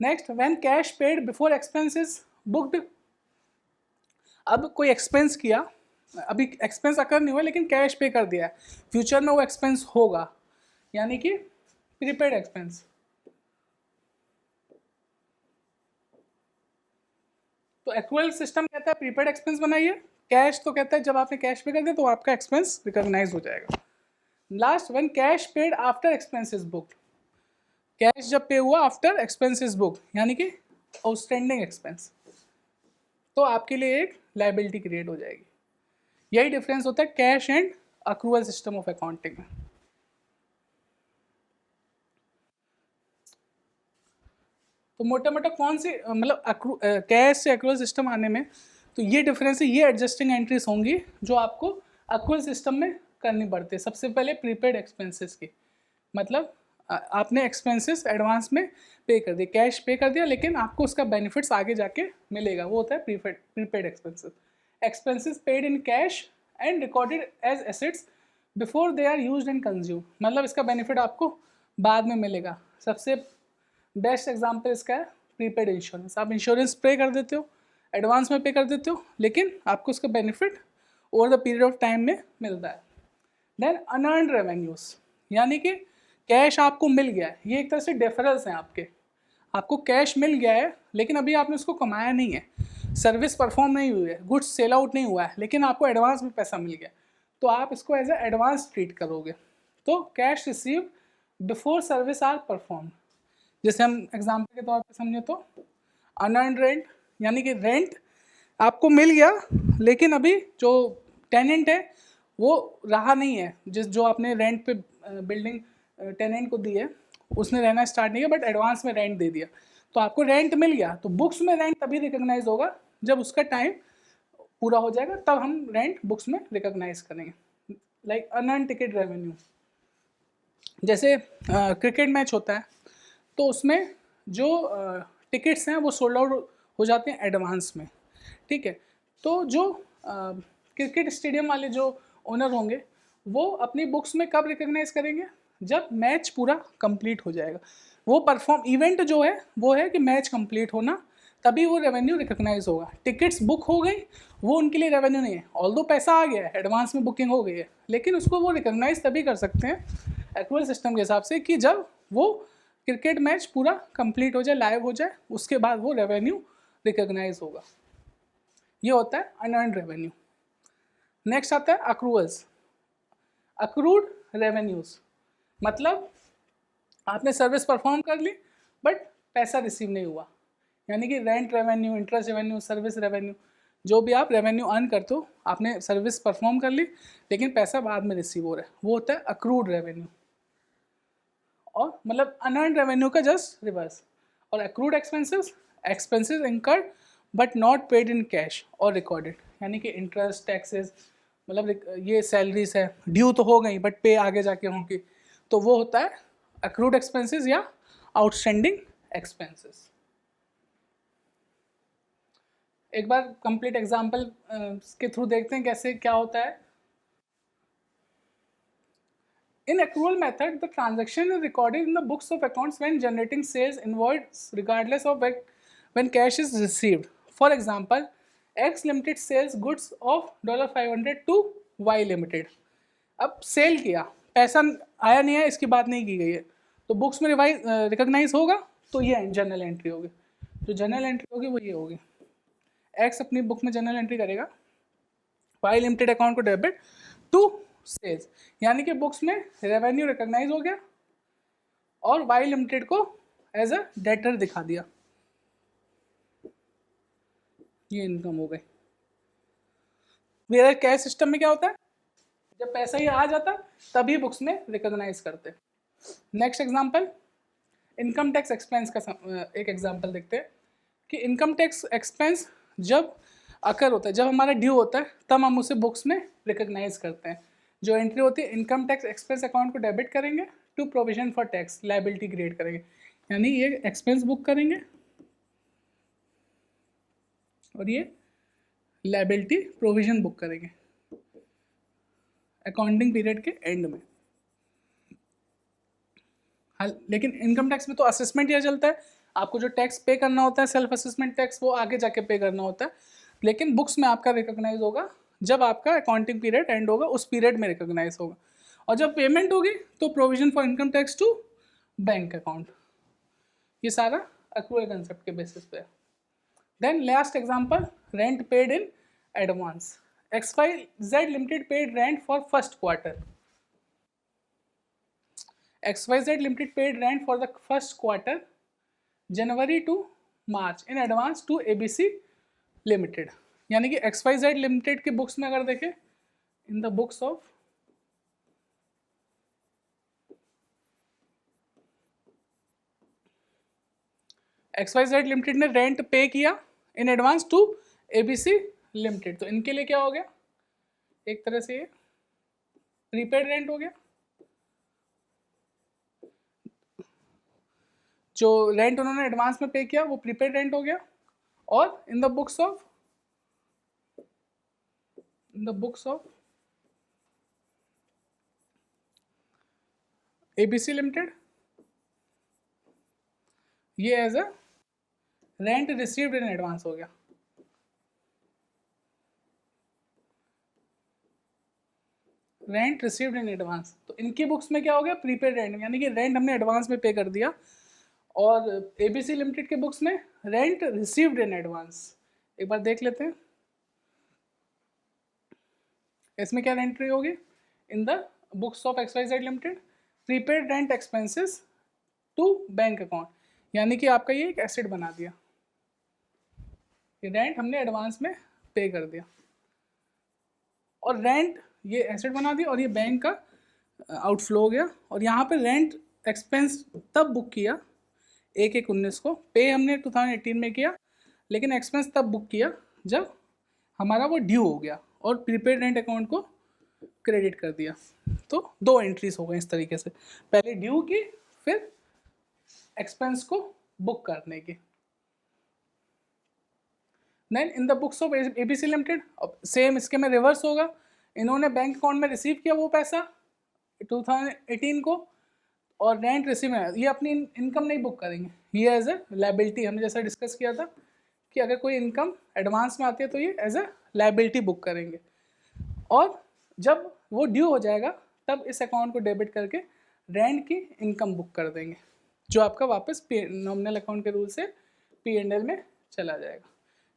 Next when cash paid before expense is booked. अब कोई एक्सपेंस किया, अभी एक्सपेंस अकर नहीं हुआ लेकिन कैश पे कर दिया है, फ्यूचर में वो एक्सपेंस होगा, यानी कि प्रीपेड एक्सपेंस. तो एक्रूअल सिस्टम कहता है प्रीपेड एक्सपेंस बनाइए, कैश तो कहता है जब आपने कैश पे कर दिया तो आपका एक्सपेंस रिकॉग्नाइज हो जाएगा. Last when cash paid after expense is booked. Cash जब पे हुआ आफ्टर एक्सपेंस इज बुक्ड यानी कि आउटस्टैंडिंग एक्सपेंस, तो आपके लिए एक लायबिलिटी क्रिएट हो जाएगी. यही डिफरेंस होता है cash and accrual system of accounting में. तो मोटा मोटा कौन सी मतलब कैश से एक्रूअल सिस्टम आने में तो ये डिफरेंस है, ये एडजस्टिंग एंट्रीज होंगी जो आपको अक्रूअल सिस्टम में करनी पड़ती है. सबसे पहले प्रीपेड एक्सपेंसेस की, मतलब आपने एक्सपेंसेस एडवांस में पे कर दिए, कैश पे कर दिया लेकिन आपको उसका बेनिफिट्स आगे जाके मिलेगा, वो होता है prepaid expenses. Expenses paid in cash and recorded as assets before they are used and consume. मतलब इसका बेनिफिट आपको बाद में मिलेगा. सबसे बेस्ट एग्जांपल इसका है प्रीपेड इंश्योरेंस. आप इंश्योरेंस पे कर देते हो, एडवांस में पे कर देते हो, लेकिन आपको उसका benefit over the period of time में मिलता है. देन अनअर्न्ड रेवेन्यूज, यानी कि कैश आपको मिल गया है, ये एक तरह से डिफरेंस हैं आपके. आपको कैश मिल गया है लेकिन अभी आपने उसको कमाया नहीं है, सर्विस परफॉर्म नहीं हुई है, गुड्स सेल आउट नहीं हुआ है, लेकिन आपको एडवांस में पैसा मिल गया, तो आप इसको एज ए एडवांस ट्रीट करोगे. तो cash receive before service are perform. जैसे हम एग्जाम्पल के तौर पे समझे तो अनअर्न्ड रेंट, यानी कि रेंट आपको मिल गया लेकिन अभी जो टेनेंट है वो रहा नहीं है, जो आपने रेंट पे बिल्डिंग टेनेंट को दी है उसने रहना स्टार्ट नहीं किया बट एडवांस में रेंट दे दिया, तो आपको रेंट मिल गया। तो बुक्स में रेंट तभी रिकॉग्नाइज होगा जब उसका टाइम पूरा हो जाएगा, तब हम रेंट बुक्स में रिकॉग्नाइज करेंगे। लाइक अनअर्न टिकट रेवेन्यू, जैसे क्रिकेट मैच होता है तो उसमें जो टिकट्स हैं वो सोल्ड आउट हो जाते हैं एडवांस में, ठीक है। तो जो क्रिकेट स्टेडियम वाले जो ओनर होंगे वो अपनी बुक्स में कब रिकॉग्नाइज करेंगे, जब मैच पूरा कंप्लीट हो जाएगा। वो परफॉर्म इवेंट जो है वो है कि मैच कंप्लीट होना, तभी वो रेवेन्यू रिकॉग्नाइज होगा। टिकट्स बुक हो गई वो उनके लिए रेवेन्यू नहीं है, ऑल्दो पैसा आ गया है, एडवांस में बुकिंग हो गई है, लेकिन उसको वो रिकॉग्नाइज तभी कर सकते हैं एक्रूअल सिस्टम के हिसाब से कि जब वो क्रिकेट मैच पूरा कंप्लीट हो जाए, लाइव हो जाए, उसके बाद वो रेवेन्यू रिकॉग्नाइज होगा। ये होता है अनअर्न्ड रेवेन्यू। नेक्स्ट आता है अक्रूअल्स, अक्रूड रेवेन्यूज, मतलब आपने सर्विस परफॉर्म कर ली बट पैसा रिसीव नहीं हुआ, यानी कि rent revenue, interest revenue, service revenue, जो भी आप रेवेन्यू अर्न करते हो, आपने सर्विस परफॉर्म कर ली लेकिन पैसा बाद में रिसीव हो रहा है, वो होता है अक्रूड रेवेन्यू। और मतलब अनअर्न्ड रेवेन्यू का जस्ट रिवर्स। और accrued expenses, expenses incurred but not paid in cash और रिकॉर्डेड, यानी कि इंटरेस्ट, टैक्सेस, मतलब ये सैलरीज है ड्यू तो हो गई बट पे आगे जाके होंगी, तो वो होता है अक्रूड एक्सपेंसेस या आउटस्टैंडिंग एक्सपेंसेस। एक बार कंप्लीट एग्जांपल के थ्रू देखते हैं कैसे क्या होता है। In accrual method, the transaction is recorded in the books of accounts when generating sales invoice regardless of when cash is received. For example, X Limited sells goods of $500 to Y Limited. अब cell किया, पैसा आया नहीं है, इसकी बात नहीं की गई है, तो बुक्स में रिकॉग्नाइज होगा, तो ये जर्नल एंट्री होगी। जो जर्नल एंट्री होगी वो ये होगी, एक्स अपनी बुक में जर्नल एंट्री करेगा, वाई लिमिटेड अकाउंट को डेबिट टू सेल्स, यानी कि बुक्स में रेवेन्यू रिकॉग्नाइज हो गया और वाई लिमिटेड को एज अ डेटर दिखा दिया, ये इनकम हो गई। मेरा कैश सिस्टम में क्या होता है, जब पैसा ही आ जाता तभी बुक्स में रिकॉग्नाइज करते। Next example, income tax expense का एक एग्जांपल देखते हैं कि इनकम टैक्स एक्सपेंस जब अकर होता है, जब हमारा ड्यू होता है, तब हम उसे बुक्स में रिकॉग्नाइज करते हैं। जो एंट्री होती है, इनकम टैक्स एक्सपेंस अकाउंट को डेबिट करेंगे to provision for tax liability create करेंगे, यानी ये एक्सपेंस बुक करेंगे और ये लायबिलिटी प्रोविजन बुक करेंगे अकाउंटिंग पीरियड के एंड में। लेकिन इनकम टैक्स में तो असेसमेंट यह चलता है, आपको जो टैक्स पे करना होता है सेल्फ असेसमेंट टैक्स, वो आगे जाके पे करना होता है, लेकिन बुक्स में आपका रिकॉग्नाइज होगा जब आपका अकाउंटिंग पीरियड एंड होगा, उस पीरियड में रिकॉग्नाइज होगा। और जब पेमेंट होगी तो provision for income tax to bank account, ये सारा अक्रूअल कंसेप्ट के बेसिस पे है। Then last example, rent paid in advance, XYZ Limited paid rent for first quarter. XYZ Limited paid rent for the first quarter, January to March, in advance to ABC Limited. यानी कि XYZ Limited के books में अगर देखें, in the books of XYZ Limited ने rent pay किया in advance to ABC Limited, तो इनके लिए क्या हो गया, एक तरह से ये प्रीपेड रेंट हो गया। जो रेंट उन्होंने एडवांस में पे किया वो प्रीपेड रेंट हो गया, और in the books of ABC limited ये as a rent received in advance हो गया। रेंट रिसीव्ड इन एडवांस, तो इनकी बुक्स में क्या हो गया, प्रीपेड रेंट, यानी कि रेंट हमने एडवांस में पे कर दिया। और ABC लिमिटेड के बुक्स में रेंट रिसीव्ड इन एडवांस। एक बार देख लेते हैं इसमें क्या एंट्री होगी, in the books of XYZ limited prepaid rent expenses to bank account, यानी कि आपका ये एक एसेट बना दिया। ये रेंट हमने एडवांस में पे कर दिया, और रेंट ये एसेट बना दिया और ये बैंक का आउटफ्लो हो गया। और यहाँ पे रेंट एक्सपेंस तब बुक किया 1/1/19 को, पे हमने 2018 में किया, लेकिन एक्सपेंस तब बुक किया जब हमारा वो ड्यू हो गया और प्रीपेड रेंट अकाउंट को क्रेडिट कर दिया। तो 2 एंट्रीज हो गई इस तरीके से, पहले ड्यू की फिर एक्सपेंस को बुक करने की। Then in the books of ABC limited, same इसके में रिवर्स होगा, इन्होंने बैंक अकाउंट में रिसीव किया वो पैसा 2018 को, और रेंट रिसीव में ये अपनी इनकम नहीं बुक करेंगे, ये एज ए लायबिलिटी, हमने जैसा डिस्कस किया था कि अगर कोई इनकम एडवांस में आती है तो ये एज ए लायबिलिटी बुक करेंगे, और जब वो ड्यू हो जाएगा तब इस अकाउंट को डेबिट करके रेंट की इनकम बुक कर देंगे, जो आपका वापस नॉमिनल अकाउंट के रूल से P&L में चला जाएगा।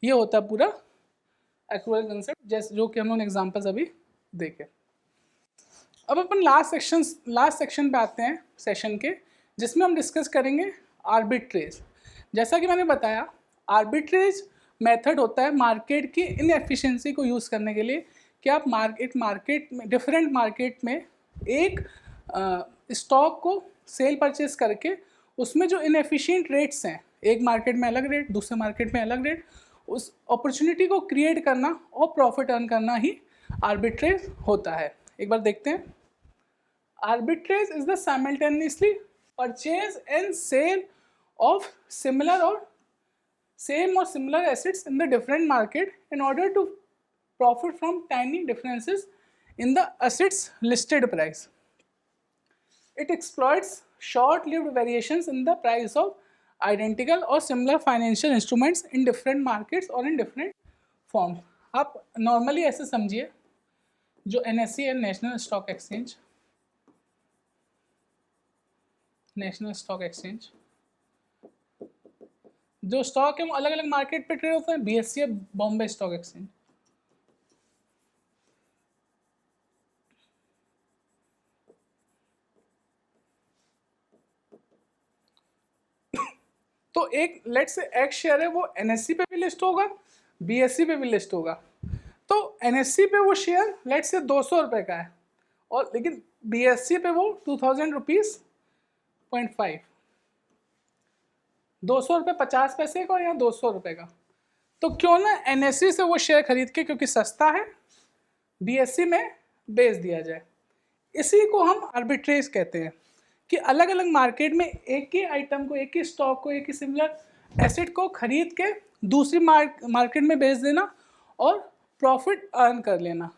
ये होता है पूरा एक्रूअल कंसेप्ट, जैसे जो कि हम लोग एग्जांपल्स अभी देखे। अब अपन लास्ट सेक्शन पे आते हैं सेशन के, जिसमें हम डिस्कस करेंगे आर्बिट्रेज। जैसा कि मैंने बताया, आर्बिट्रेज मेथड होता है मार्केट की इनएफिशिएंसी को यूज़ करने के लिए, कि आप मार्केट में डिफरेंट मार्केट में एक स्टॉक को सेल परचेज करके उसमें जो इनएफिशिएंट रेट्स हैं, एक मार्केट में अलग रेट, दूसरे मार्केट में अलग रेट, उस अपॉर्चुनिटी को क्रिएट करना और प्रॉफिट अर्न करना ही आर्बिट्रेज होता है। एक बार देखते हैं। Arbitrage is the simultaneously purchase and sale of similar और सेम और similar assets in the different market in order to profit from tiny differences in the assets listed price. It exploits short-lived variations in the price of identical or similar financial instruments in different markets or in different forms. आप normally ऐसे समझिए, जो NSE है, national stock exchange, जो stock है वो अलग अलग मार्केट पे ट्रेड होते हैं। BSE है बॉम्बे स्टॉक एक्सचेंज। तो एक लेट से एक्स शेयर है, वो NSE पे भी लिस्ट होगा, BSE पे भी लिस्ट होगा। तो NSE पे वो शेयर लेट से 200 रुपये का है, और लेकिन BSE पे वो 2000 रुपीज़ 0.5, 200 रुपये 50 पैसे का और यहाँ 200 रुपये का। तो क्यों ना NSE से वो शेयर खरीद के, क्योंकि सस्ता है, BSE में बेच दिया जाए। इसी को हम आर्बिट्रेज कहते हैं, कि अलग अलग मार्केट में एक ही आइटम को, एक ही स्टॉक को, एक ही सिमिलर एसेट को खरीद के दूसरी मार्केट में बेच देना और प्रॉफिट अर्न कर लेना,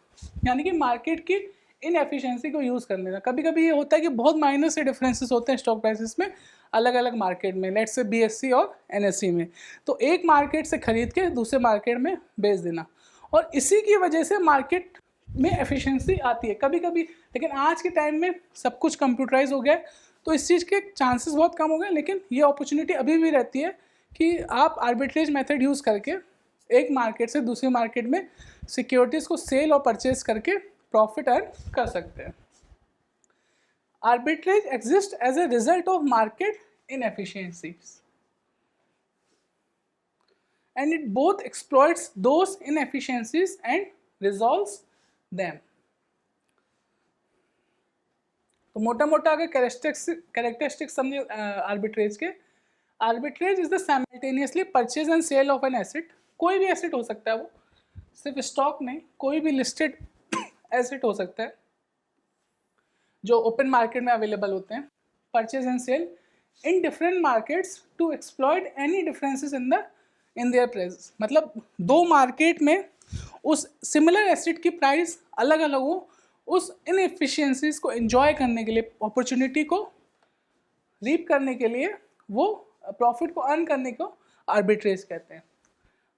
यानी कि मार्केट की इनएफिशिएंसी को यूज़ कर लेना। कभी कभी ये होता है कि बहुत माइनर से डिफरेंसेस होते हैं स्टॉक प्राइसेस में अलग अलग मार्केट में, लेट्स से BSE और NSE में, तो एक मार्केट से खरीद के दूसरे मार्केट में बेच देना, और इसी की वजह से मार्केट में एफिशिएंसी आती है कभी कभी। लेकिन आज के टाइम में सब कुछ कंप्यूटराइज हो गया है, तो इस चीज़ के चांसेस बहुत कम हो गए, लेकिन ये अपॉर्चुनिटी अभी भी रहती है कि आप आर्बिट्रेज मेथड यूज़ करके एक मार्केट से दूसरी मार्केट में सिक्योरिटीज़ को सेल और परचेज करके प्रॉफिट अर्न कर सकते हैं। Arbitrage exist as a result of market inefficiencies, and it both exploits those inefficiencies and resolves them. तो मोटा मोटा अगर कैरेक्टरिस्टिक्स समझे आर्बिट्रेज के, arbitrage is the simultaneously purchase and sale of an asset. कोई भी एसेट हो सकता है, वो सिर्फ स्टॉक नहीं, कोई भी लिस्टेड एसेट हो सकता है जो ओपन मार्केट में अवेलेबल होते हैं। Purchase and sale in different markets to exploit any differences in their price, मतलब दो मार्केट में उस सिमिलर एसेट की प्राइस अलग अलग हो, उस इनएफिशिएंसीज को एंजॉय करने के लिए, अपॉर्चुनिटी को रीप करने के लिए, वो प्रॉफिट को अर्न करने को आर्बिट्रेज कहते हैं।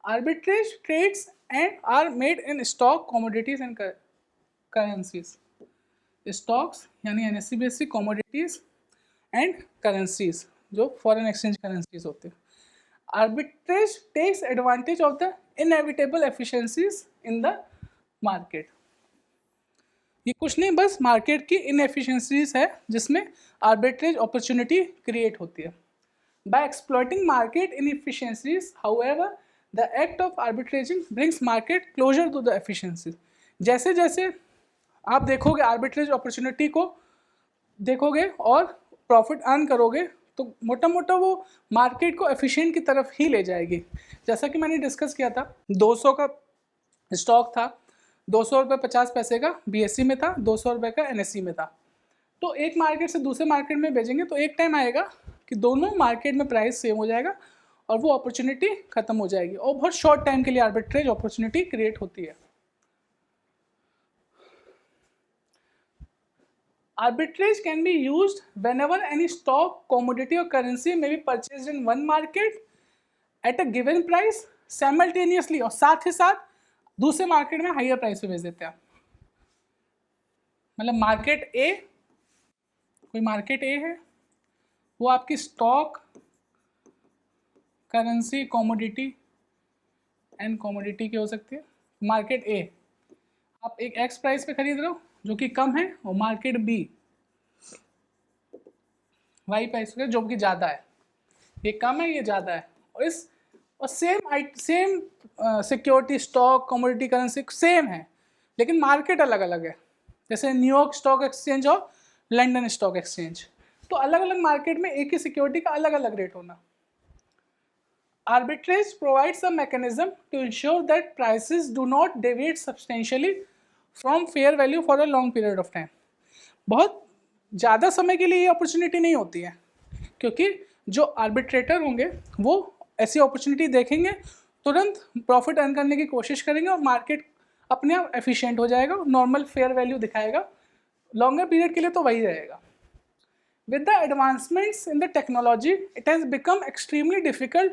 Arbitrage trades and are made in stock, commodities and currencies. Stocks यानी NSE BSE, commodities and currencies जो फॉरेन एक्सचेंज करेंसीज होते हैं। Arbitrage takes advantage of the inevitable efficiencies in the market. ये कुछ नहीं, बस मार्केट की इनएफिशिएंसीज है जिसमें आर्बिट्रेज अपॉर्चुनिटी क्रिएट होती है। By exploiting market inefficiencies, however, the act of arbitraging brings market closer to the efficiency. जैसे जैसे आप देखोगे आर्बिट्रेज अपॉर्चुनिटी को देखोगे और प्रॉफिट अर्न करोगे तो मोटा मोटा वो मार्केट को एफिशिएंट की तरफ ही ले जाएगी। जैसा कि मैंने डिस्कस किया था, 200 का स्टॉक था, 200 रुपये 50 पैसे का बीएससी में था, 200 रुपये का एनएससी में था। तो एक मार्केट से दूसरे मार्केट में भेजेंगे तो एक टाइम आएगा कि दोनों मार्केट में प्राइस सेम हो जाएगा और वो अपॉर्चुनिटी खत्म हो जाएगी और बहुत शॉर्ट टाइम के लिए आर्बिट्रेज अपॉर्चुनिटी क्रिएट होती है। Arbitrage can be used whenever any stock, commodity or currency may be purchased in one market at a given price simultaneously और साथ ही साथ दूसरे मार्केट में हायर प्राइस पे बेच देते हैं। मतलब मार्केट ए, कोई मार्केट ए है, वो आपकी stock, currency, commodity and commodity की हो सकती है। मार्केट ए आप एक एक्स प्राइस पे खरीद रहे हो जो कि कम है, और मार्केट बी वाई प्राइस पे जो कि ज़्यादा है, ये कम है ये ज़्यादा है, और same security, stock, commodity, currency same है लेकिन मार्केट अलग अलग है। जैसे न्यूयॉर्क स्टॉक एक्सचेंज और लंदन स्टॉक एक्सचेंज, तो अलग अलग मार्केट में एक ही सिक्योरिटी का अलग अलग रेट होना। Arbitrage provides a mechanism to ensure that prices do not deviate substantially from fair value for a long period of time। बहुत ज़्यादा समय के लिए ये अपॉर्चुनिटी नहीं होती है, क्योंकि जो आर्बिट्रेटर होंगे वो ऐसी अपॉर्चुनिटी देखेंगे, तुरंत प्रॉफिट अर्न करने की कोशिश करेंगे और मार्केट अपने आप एफिशिएंट हो जाएगा, नॉर्मल फेयर वैल्यू दिखाएगा। लॉन्गर पीरियड के लिए तो वही रहेगा। With the advancements in the technology, it has become extremely difficult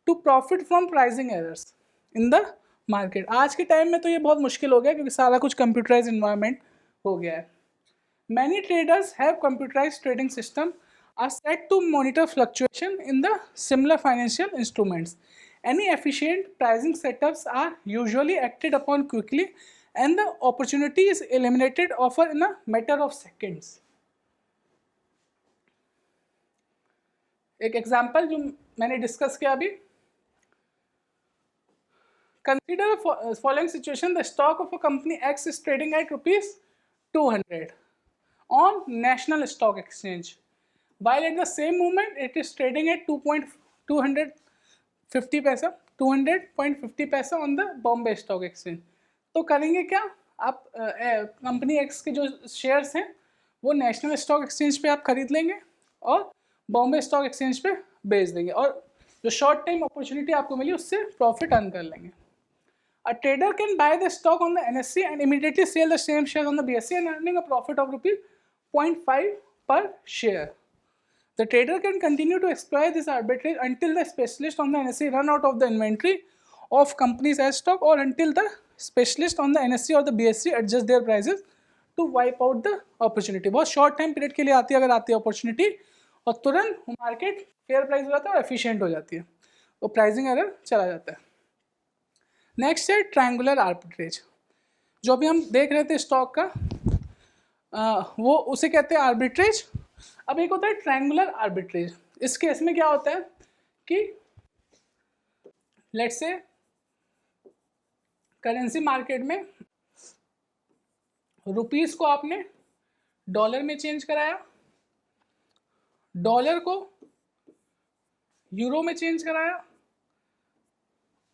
to profit from pricing errors in the market। आज के टाइम में तो ये बहुत मुश्किल हो गया क्योंकि सारा कुछ कंप्यूटराइज इन्वायरमेंट हो गया है। Many traders have computerized trading system are set to monitor fluctuation in the similar financial instruments। Any efficient pricing setups are usually acted upon quickly and the opportunity is eliminated often in a matter of seconds। एक example जो मैंने discuss किया अभी, consider the following situation: the stock of a company X is trading at rupees 200 on National Stock Exchange, while at the same moment it is trading at 2.50 पैसा 200.50 पैसा on the Bombay Stock Exchange। तो करेंगे क्या, आप company x के जो shares हैं वो नेशनल स्टॉक एक्सचेंज पे आप खरीद लेंगे और बॉम्बे स्टॉक एक्सचेंज पे बेच देंगे और जो शॉर्ट टाइम अपॉर्चुनिटी आपको मिली उससे प्रॉफिट अर्न कर लेंगे। A trader can buy the stock on the NSE and immediately sell the same shares on the BSE and earning a profit of rupees 0.5 per share। The trader can continue to exploit this arbitrage until the specialist on the NSE run out of the inventory of companies as stock or until the specialist on the NSE or the BSE adjust their prices to wipe out the opportunity। बहुत short time period के लिए आती है अगर आती है opportunity और तुरंत मार्केट फेयर प्राइस हो जाता है और एफिशिएंट हो जाती है, तो प्राइसिंग एरर चला जाता है। नेक्स्ट है ट्रायंगुलर आर्बिट्रेज, जो अभी हम देख रहे थे स्टॉक का, वो उसे कहते हैं आर्बिट्रेज। अब एक होता है ट्रायंगुलर आर्बिट्रेज। इस केस में क्या होता है कि लेट्स से करेंसी मार्केट में रुपीस को आपने डॉलर में चेंज कराया, डॉलर को यूरो में चेंज कराया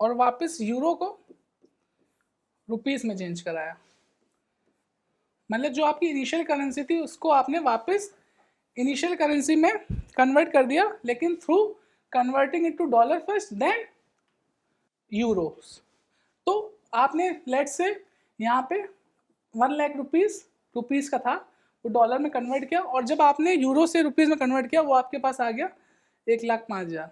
और वापस यूरो को रुपीस में चेंज कराया। मतलब जो आपकी इनिशियल करेंसी थी उसको आपने वापस इनिशियल करेंसी में कन्वर्ट कर दिया, लेकिन through converting it to dollar first then euros. तो आपने लेट्स से यहाँ पे 1 लाख रुपीस का था, वो डॉलर में कन्वर्ट किया और जब आपने यूरो से रुपीस में कन्वर्ट किया वो आपके पास आ गया 1,05,000।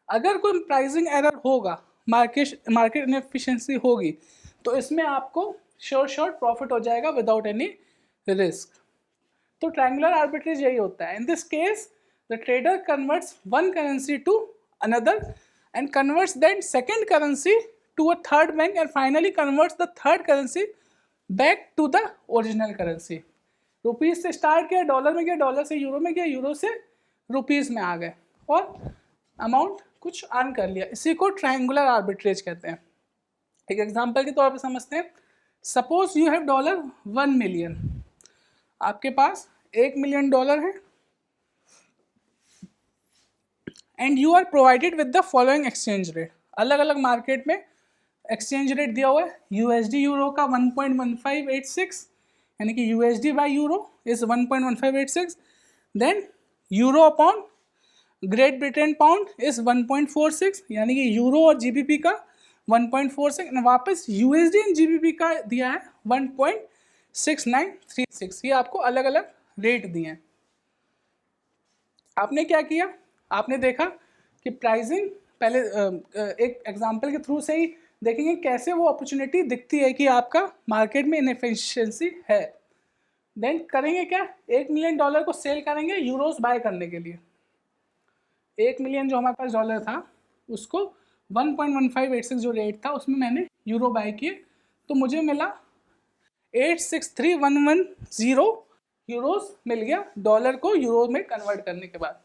अगर कोई प्राइसिंग एरर होगा, मार्केट इनएफिशिएंसी होगी, तो इसमें आपको शॉर्ट प्रॉफिट हो जाएगा विदाउट एनी रिस्क। तो ट्रायंगुलर आर्बिट्रेज यही होता है। In this case the trader converts one currency to another and converts then second currency to a third bank and finally converts the third currency back to the original currency. Rupees से start किया, dollar में गया, dollar से euro में गया, euro से rupees में आ गए और अमाउंट कुछ अर्न कर लिया, इसी को ट्रायंगुलर आर्बिट्रेज कहते हैं। एक एग्जांपल के तौर पे समझते हैं, सपोज यू हैव $1 मिलियन, आपके पास $1 मिलियन है and you are provided with the following exchange rate. अलग अलग मार्केट में एक्सचेंज रेट दिया हुआ है, यूएसडी यूरो का 1.1586, यानी कि यूएसडी बाय यूरो इज 1.1586, देन euro upon Great Britain pound is 1.46, यानी कि यूरो और जीबीपी का 1.46, वापस यूएसडी एंड जीबीपी का दिया है 1.6936। ये आपको अलग अलग रेट दिए हैं। आपने क्या किया, आपने देखा कि प्राइसिंग पहले एक एग्जांपल के थ्रू से ही देखेंगे कैसे वो अपॉर्चुनिटी दिखती है कि आपका मार्केट में इनएफिशिएंसी है। देन करेंगे क्या, $1 मिलियन को सेल करेंगे यूरोस बाय करने के लिए। 1 मिलियन जो हमारे पास डॉलर था उसको 1.1586 जो रेट था उसमें मैंने यूरो बाय किए, तो मुझे मिला 863110 यूरोस मिल गया डॉलर को यूरो में कन्वर्ट करने के बाद।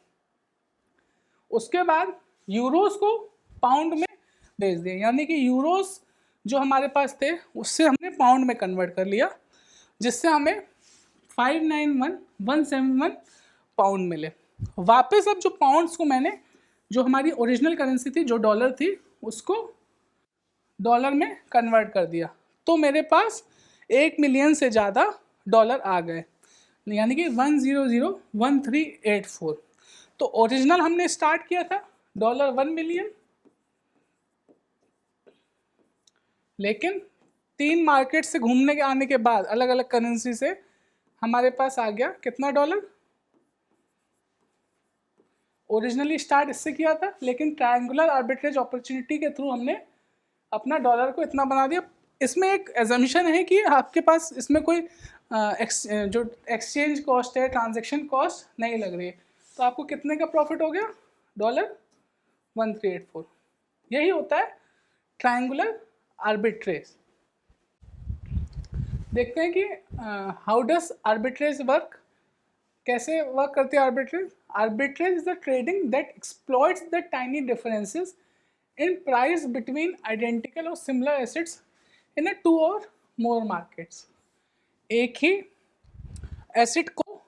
उसके बाद यूरोस को पाउंड में भेज दिए, यानी कि यूरोस जो हमारे पास थे उससे हमने पाउंड में कन्वर्ट कर लिया, जिससे हमें 59171 पाउंड मिले। वापस अब जो पाउंड्स को मैंने, जो हमारी ओरिजिनल करेंसी थी जो डॉलर थी, उसको डॉलर में कन्वर्ट कर दिया, तो मेरे पास 1 मिलियन से ज़्यादा डॉलर आ गए, यानी कि 1001384। तो ओरिजिनल हमने स्टार्ट किया था $1 मिलियन, लेकिन 3 मार्केट से घूमने के आने के बाद अलग अलग करेंसी से हमारे पास आ गया कितना डॉलर। ओरिजिनली स्टार्ट इससे किया था, लेकिन ट्रायंगुलर आर्बिट्रेज अपॉर्चुनिटी के थ्रू हमने अपना डॉलर को इतना बना दिया। इसमें एक एजम्पशन है कि आपके पास इसमें कोई जो एक्सचेंज कॉस्ट है, ट्रांजैक्शन कॉस्ट नहीं लग रही है, तो आपको कितने का प्रॉफिट हो गया, $1384। यही होता है ट्रायंगुलर आर्बिट्रेज। देखते हैं कि हाउ डज आर्बिट्रेज वर्क, कैसे वर्क करते हैं arbitrage. Arbitrage is the trading that exploits the tiny differences in price between identical और सिमिलर एसेट्स इन अ 2 और मोर मार्केट्स। एक ही एसेट को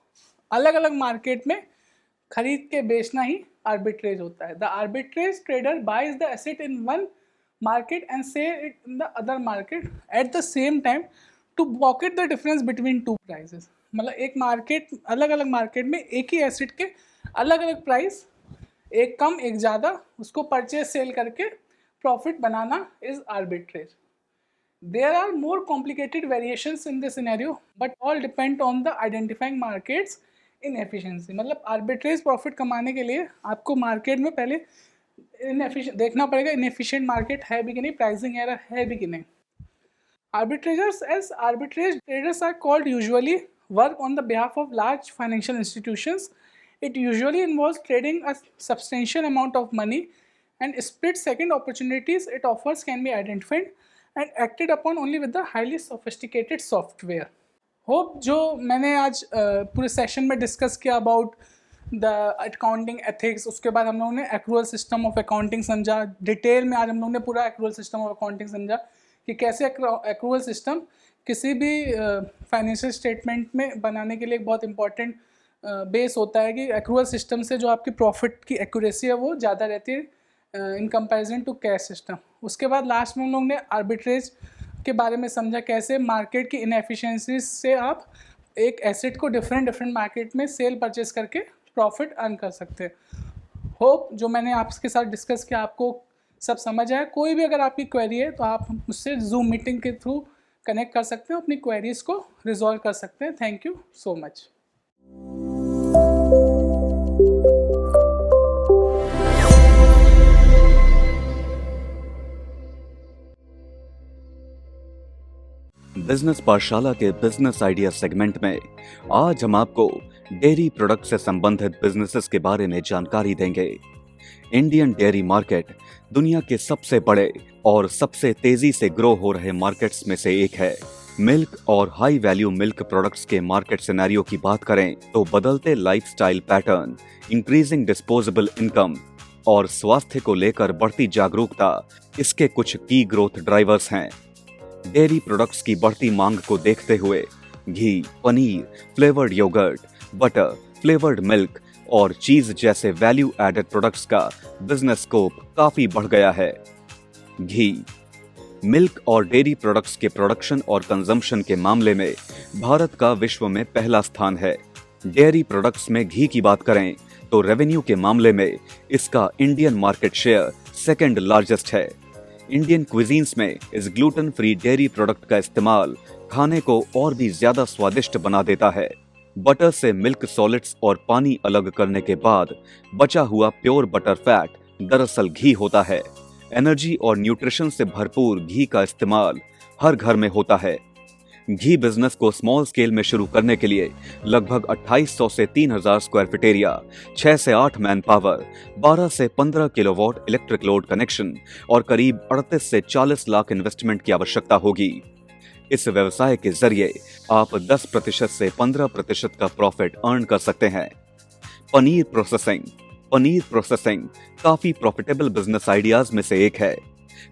अलग अलग मार्केट में खरीद के बेचना ही आर्बिट्रेज होता है। The arbitrage trader buys the asset in one market and sell it in the other market at the same time to pocket the difference between two prices। मतलब एक मार्केट, अलग अलग मार्केट में एक ही एसेट के अलग अलग प्राइस, एक कम एक ज़्यादा, उसको परचेज सेल करके प्रॉफिट बनाना is arbitrage. There are more complicated variations in this scenario but all depend on the identifying markets inefficiency. मतलब आर्बिट्रेज प्रॉफिट कमाने के लिए आपको मार्केट में पहले देखना पड़ेगा इनएफिशिएंट मार्केट है भी कि नहीं, प्राइसिंग एरर है भी कि नहीं। Arbitrators as arbitrage traders are called usually work on the behalf of large financial institutions. It usually involves trading a substantial amount of money, and split-second opportunities it offers can be identified and acted upon only with the highly sophisticated software. Hope जो मैंने आज पूरे session में discuss किया about the accounting ethics, उसके बाद हम लोगों ने एक्रूअल सिस्टम ऑफ अकाउंटिंग समझा डिटेल में। आज हम लोगों ने पूरा एक्रूअल सिस्टम ऑफ अकाउंटिंग समझा कि कैसे एक्रूअल सिस्टम किसी भी फाइनेंशियल स्टेटमेंट में बनाने के लिए एक बहुत इंपॉर्टेंट बेस होता है कि एक्रूअल सिस्टम से जो आपकी प्रॉफिट की एक्यूरेसी है वो ज़्यादा रहती है in comparison to cash system. उसके बाद लास्ट में हम लोग ने आर्बिट्रेज के बारे में समझा, कैसे मार्केट की इनएफिशिएंसीज से आप एक एसेट को डिफरेंट मार्केट में सेल परचेज करके प्रॉफिट अर्न कर सकते हैं। होप जो मैंने आपके साथ डिस्कस किया आपको सब समझ आया। कोई भी अगर आपकी क्वेरी है तो आप मुझसे जूम मीटिंग के थ्रू कनेक्ट कर सकते हैं, अपनी क्वेरीज को रिजॉल्व कर सकते हैं। Thank you so much. Business पाठशाला के बिजनेस आइडिया सेगमेंट में आज हम आपको डेयरी प्रोडक्ट से संबंधित बिजनेसेस के बारे में जानकारी देंगे। इंडियन डेयरी मार्केट दुनिया के सबसे बड़े और सबसे तेजी से ग्रो हो रहे मार्केट्स में से एक है। मिल्क और हाई वैल्यू मिल्क प्रोडक्ट्स के मार्केट सिनेरियो की बात करें तो बदलते lifestyle pattern, increasing disposable income, और स्वास्थ्य को लेकर बढ़ती जागरूकता इसके कुछ की ग्रोथ ड्राइवर्स हैं। डेयरी प्रोडक्ट्स की बढ़ती मांग को देखते हुए घी, paneer, flavoured yogurt, butter, flavoured milk और चीज जैसे वैल्यू एडेड प्रोडक्ट्स का बिजनेस स्कोप काफी बढ़ गया है। घी, मिल्क और डेयरी प्रोडक्ट्स के प्रोडक्शन और कंजम्पशन के मामले में भारत का विश्व में पहला स्थान है। डेयरी प्रोडक्ट्स में घी की बात करें तो रेवेन्यू के मामले में इसका Indian market share second largest है। इंडियन क्विजीन्स में इस ग्लूटेन फ्री डेयरी प्रोडक्ट का इस्तेमाल खाने को और भी ज्यादा स्वादिष्ट बना देता है। बटर से मिल्क सॉलिड्स और पानी अलग करने के बाद बचा हुआ प्योर बटर फैट दरअसल घी होता है। एनर्जी और न्यूट्रिशन से भरपूर घी का इस्तेमाल हर घर में होता है। घी बिजनेस को स्मॉल स्केल में शुरू करने के लिए लगभग 2800 से 3000 स्क्वायर फीट एरिया, 6 से 8 मैन पावर, 12 से 15 किलोवाट इलेक्ट्रिक लोड कनेक्शन और करीब 38 से 40 लाख इन्वेस्टमेंट की आवश्यकता होगी। इस व्यवसाय के जरिए आप 10% से 15% का प्रॉफिट अर्न कर सकते हैं। पनीर प्रोसेसिंग काफी प्रॉफिटेबल बिजनेस आइडियाज में से एक है।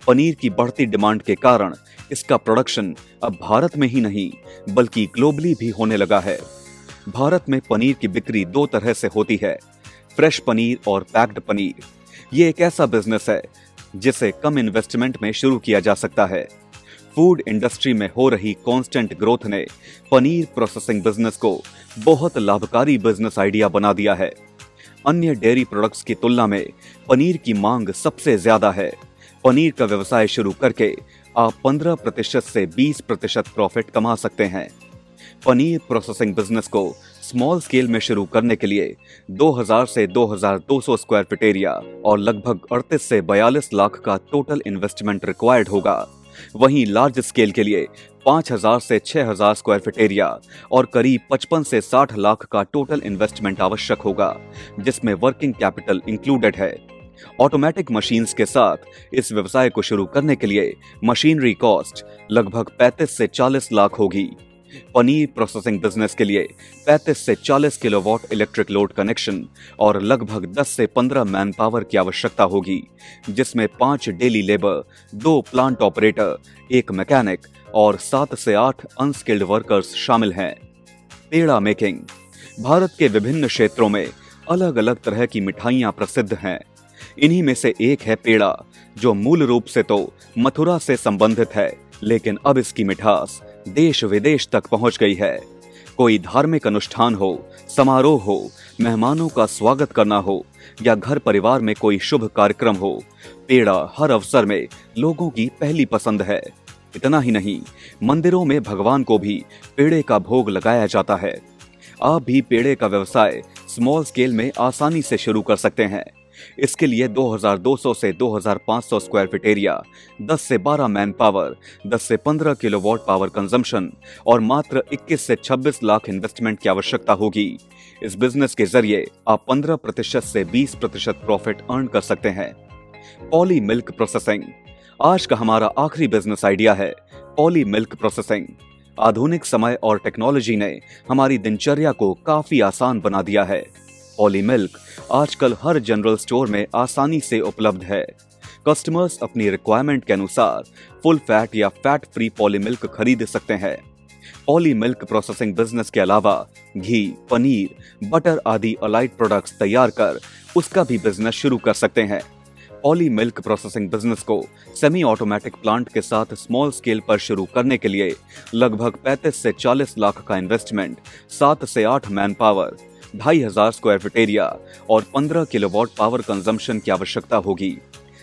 पनीर की बढ़ती डिमांड के कारण इसका प्रोडक्शन अब भारत में ही नहीं बल्कि ग्लोबली भी होने लगा है। भारत में पनीर की बिक्री दो तरह से होती है, फ्रेश पनीर और पैक्ड पनीर। ये एक ऐसा बिजनेस है जिसे कम इन्वेस्टमेंट में शुरू किया जा सकता है। फूड इंडस्ट्री में हो रही कांस्टेंट ग्रोथ ने पनीर प्रोसेसिंग बिजनेस को बहुत लाभकारी बिजनेस आइडिया बना दिया है। अन्य डेयरी प्रोडक्ट्स की तुलना में पनीर की मांग सबसे ज्यादा है। पनीर का व्यवसाय शुरू करके आप 15% से 20% प्रॉफिट कमा सकते हैं। पनीर प्रोसेसिंग बिजनेस को स्मॉल स्केल में शुरू करने के लिए 2000 से 2200 स्क्वायर फीट एरिया और लगभग 38 से 42 लाख का टोटल इन्वेस्टमेंट रिक्वायर्ड होगा। वहीं लार्ज स्केल के लिए 5000 से 6000 स्क्वायर फीट एरिया और करीब 55 से 60 लाख का टोटल इन्वेस्टमेंट आवश्यक होगा, जिसमें वर्किंग कैपिटल इंक्लूडेड है। ऑटोमेटिक मशीन्स के साथ इस व्यवसाय को शुरू करने के लिए मशीनरी कॉस्ट लगभग 35 से 40 लाख होगी। पनीर प्रोसेसिंग बिजनेस के लिए 35 से 40 किलोवाट इलेक्ट्रिक लोड कनेक्शन और लगभग 10 से 15 मैन पावर की आवश्यकता होगी, जिसमें 5 daily labour, 2 plant operator, 1 mechanic और 7 से 8 अनस्किल्ड वर्कर्स शामिल हैं। पेड़ा मेकिंग। भारत के विभिन्न क्षेत्रों में अलग अलग तरह की मिठाइयां प्रसिद्ध हैं। इन्हीं में से एक है पेड़ा, जो मूल रूप से तो मथुरा से संबंधित है, लेकिन अब इसकी मिठास देश विदेश तक पहुंच गई है। कोई धार्मिक अनुष्ठान हो, समारोह हो, मेहमानों का स्वागत करना हो या घर परिवार में कोई शुभ कार्यक्रम हो, पेड़ा हर अवसर में लोगों की पहली पसंद है। इतना ही नहीं, मंदिरों में भगवान को भी पेड़े का भोग लगाया जाता है। आप भी पेड़े का व्यवसाय स्मॉल स्केल में आसानी से शुरू कर सकते हैं। इसके लिए 2200 से 2500 स्क्वायर फीट एरिया, 10 से 12 मैन पावर, 10 से 15 किलोवाट पावर कंजम्पशन और मात्र 21 से 26 लाख इन्वेस्टमेंट की आवश्यकता होगी। इस बिजनेस के जरिए आप 15% से 20% प्रॉफिट अर्न कर सकते हैं। पॉली मिल्क प्रोसेसिंग आज का हमारा आखिरी बिजनेस आइडिया है। Poly milk processing. आधुनिक समय और टेक्नोलॉजी ने हमारी दिनचर्या को काफी आसान बना दिया है। पॉली मिल्क आजकल हर जनरल स्टोर में आसानी से उपलब्ध है। कस्टमर्स अपनी रिक्वायरमेंट के अनुसार फुल फैट या फैट फ्री पॉली मिल्क खरीद सकते हैं। पॉली मिल्क प्रोसेसिंग बिजनेस के अलावा घी, पनीर, बटर आदि अलाइड प्रोडक्ट्स तैयार कर उसका भी बिजनेस शुरू कर सकते हैं। पॉली मिल्क प्रोसेसिंग बिजनेस को सेमी ऑटोमेटिक प्लांट के साथ स्मॉल स्केल पर शुरू करने के लिए लगभग 35 से 40 लाख का इन्वेस्टमेंट, 7 से 8 man power, 2500 square feet area और 15 किलोवाट पावर कंजम्पशन की आवश्यकता होगी।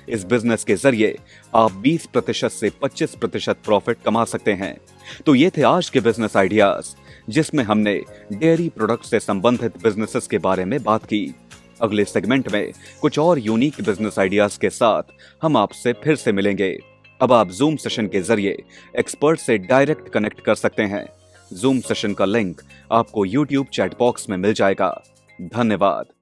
इस बिजनेस के जरिए आप 20% से 25% प्रॉफिट कमा सकते हैं। तो ये थे आज के बिजनेस आइडियाज, जिसमें हमने डेयरी प्रोडक्ट से संबंधित बिजनेसेस के बारे में बात की। अगले सेगमेंट में कुछ और यूनिक बिजनेस आइडियाज के साथ हम आपसे फिर से मिलेंगे। अब आप जूम सेशन के जरिए एक्सपर्ट से डायरेक्ट कनेक्ट कर सकते हैं। जूम सेशन का लिंक आपको YouTube चैट बॉक्स में मिल जाएगा। धन्यवाद।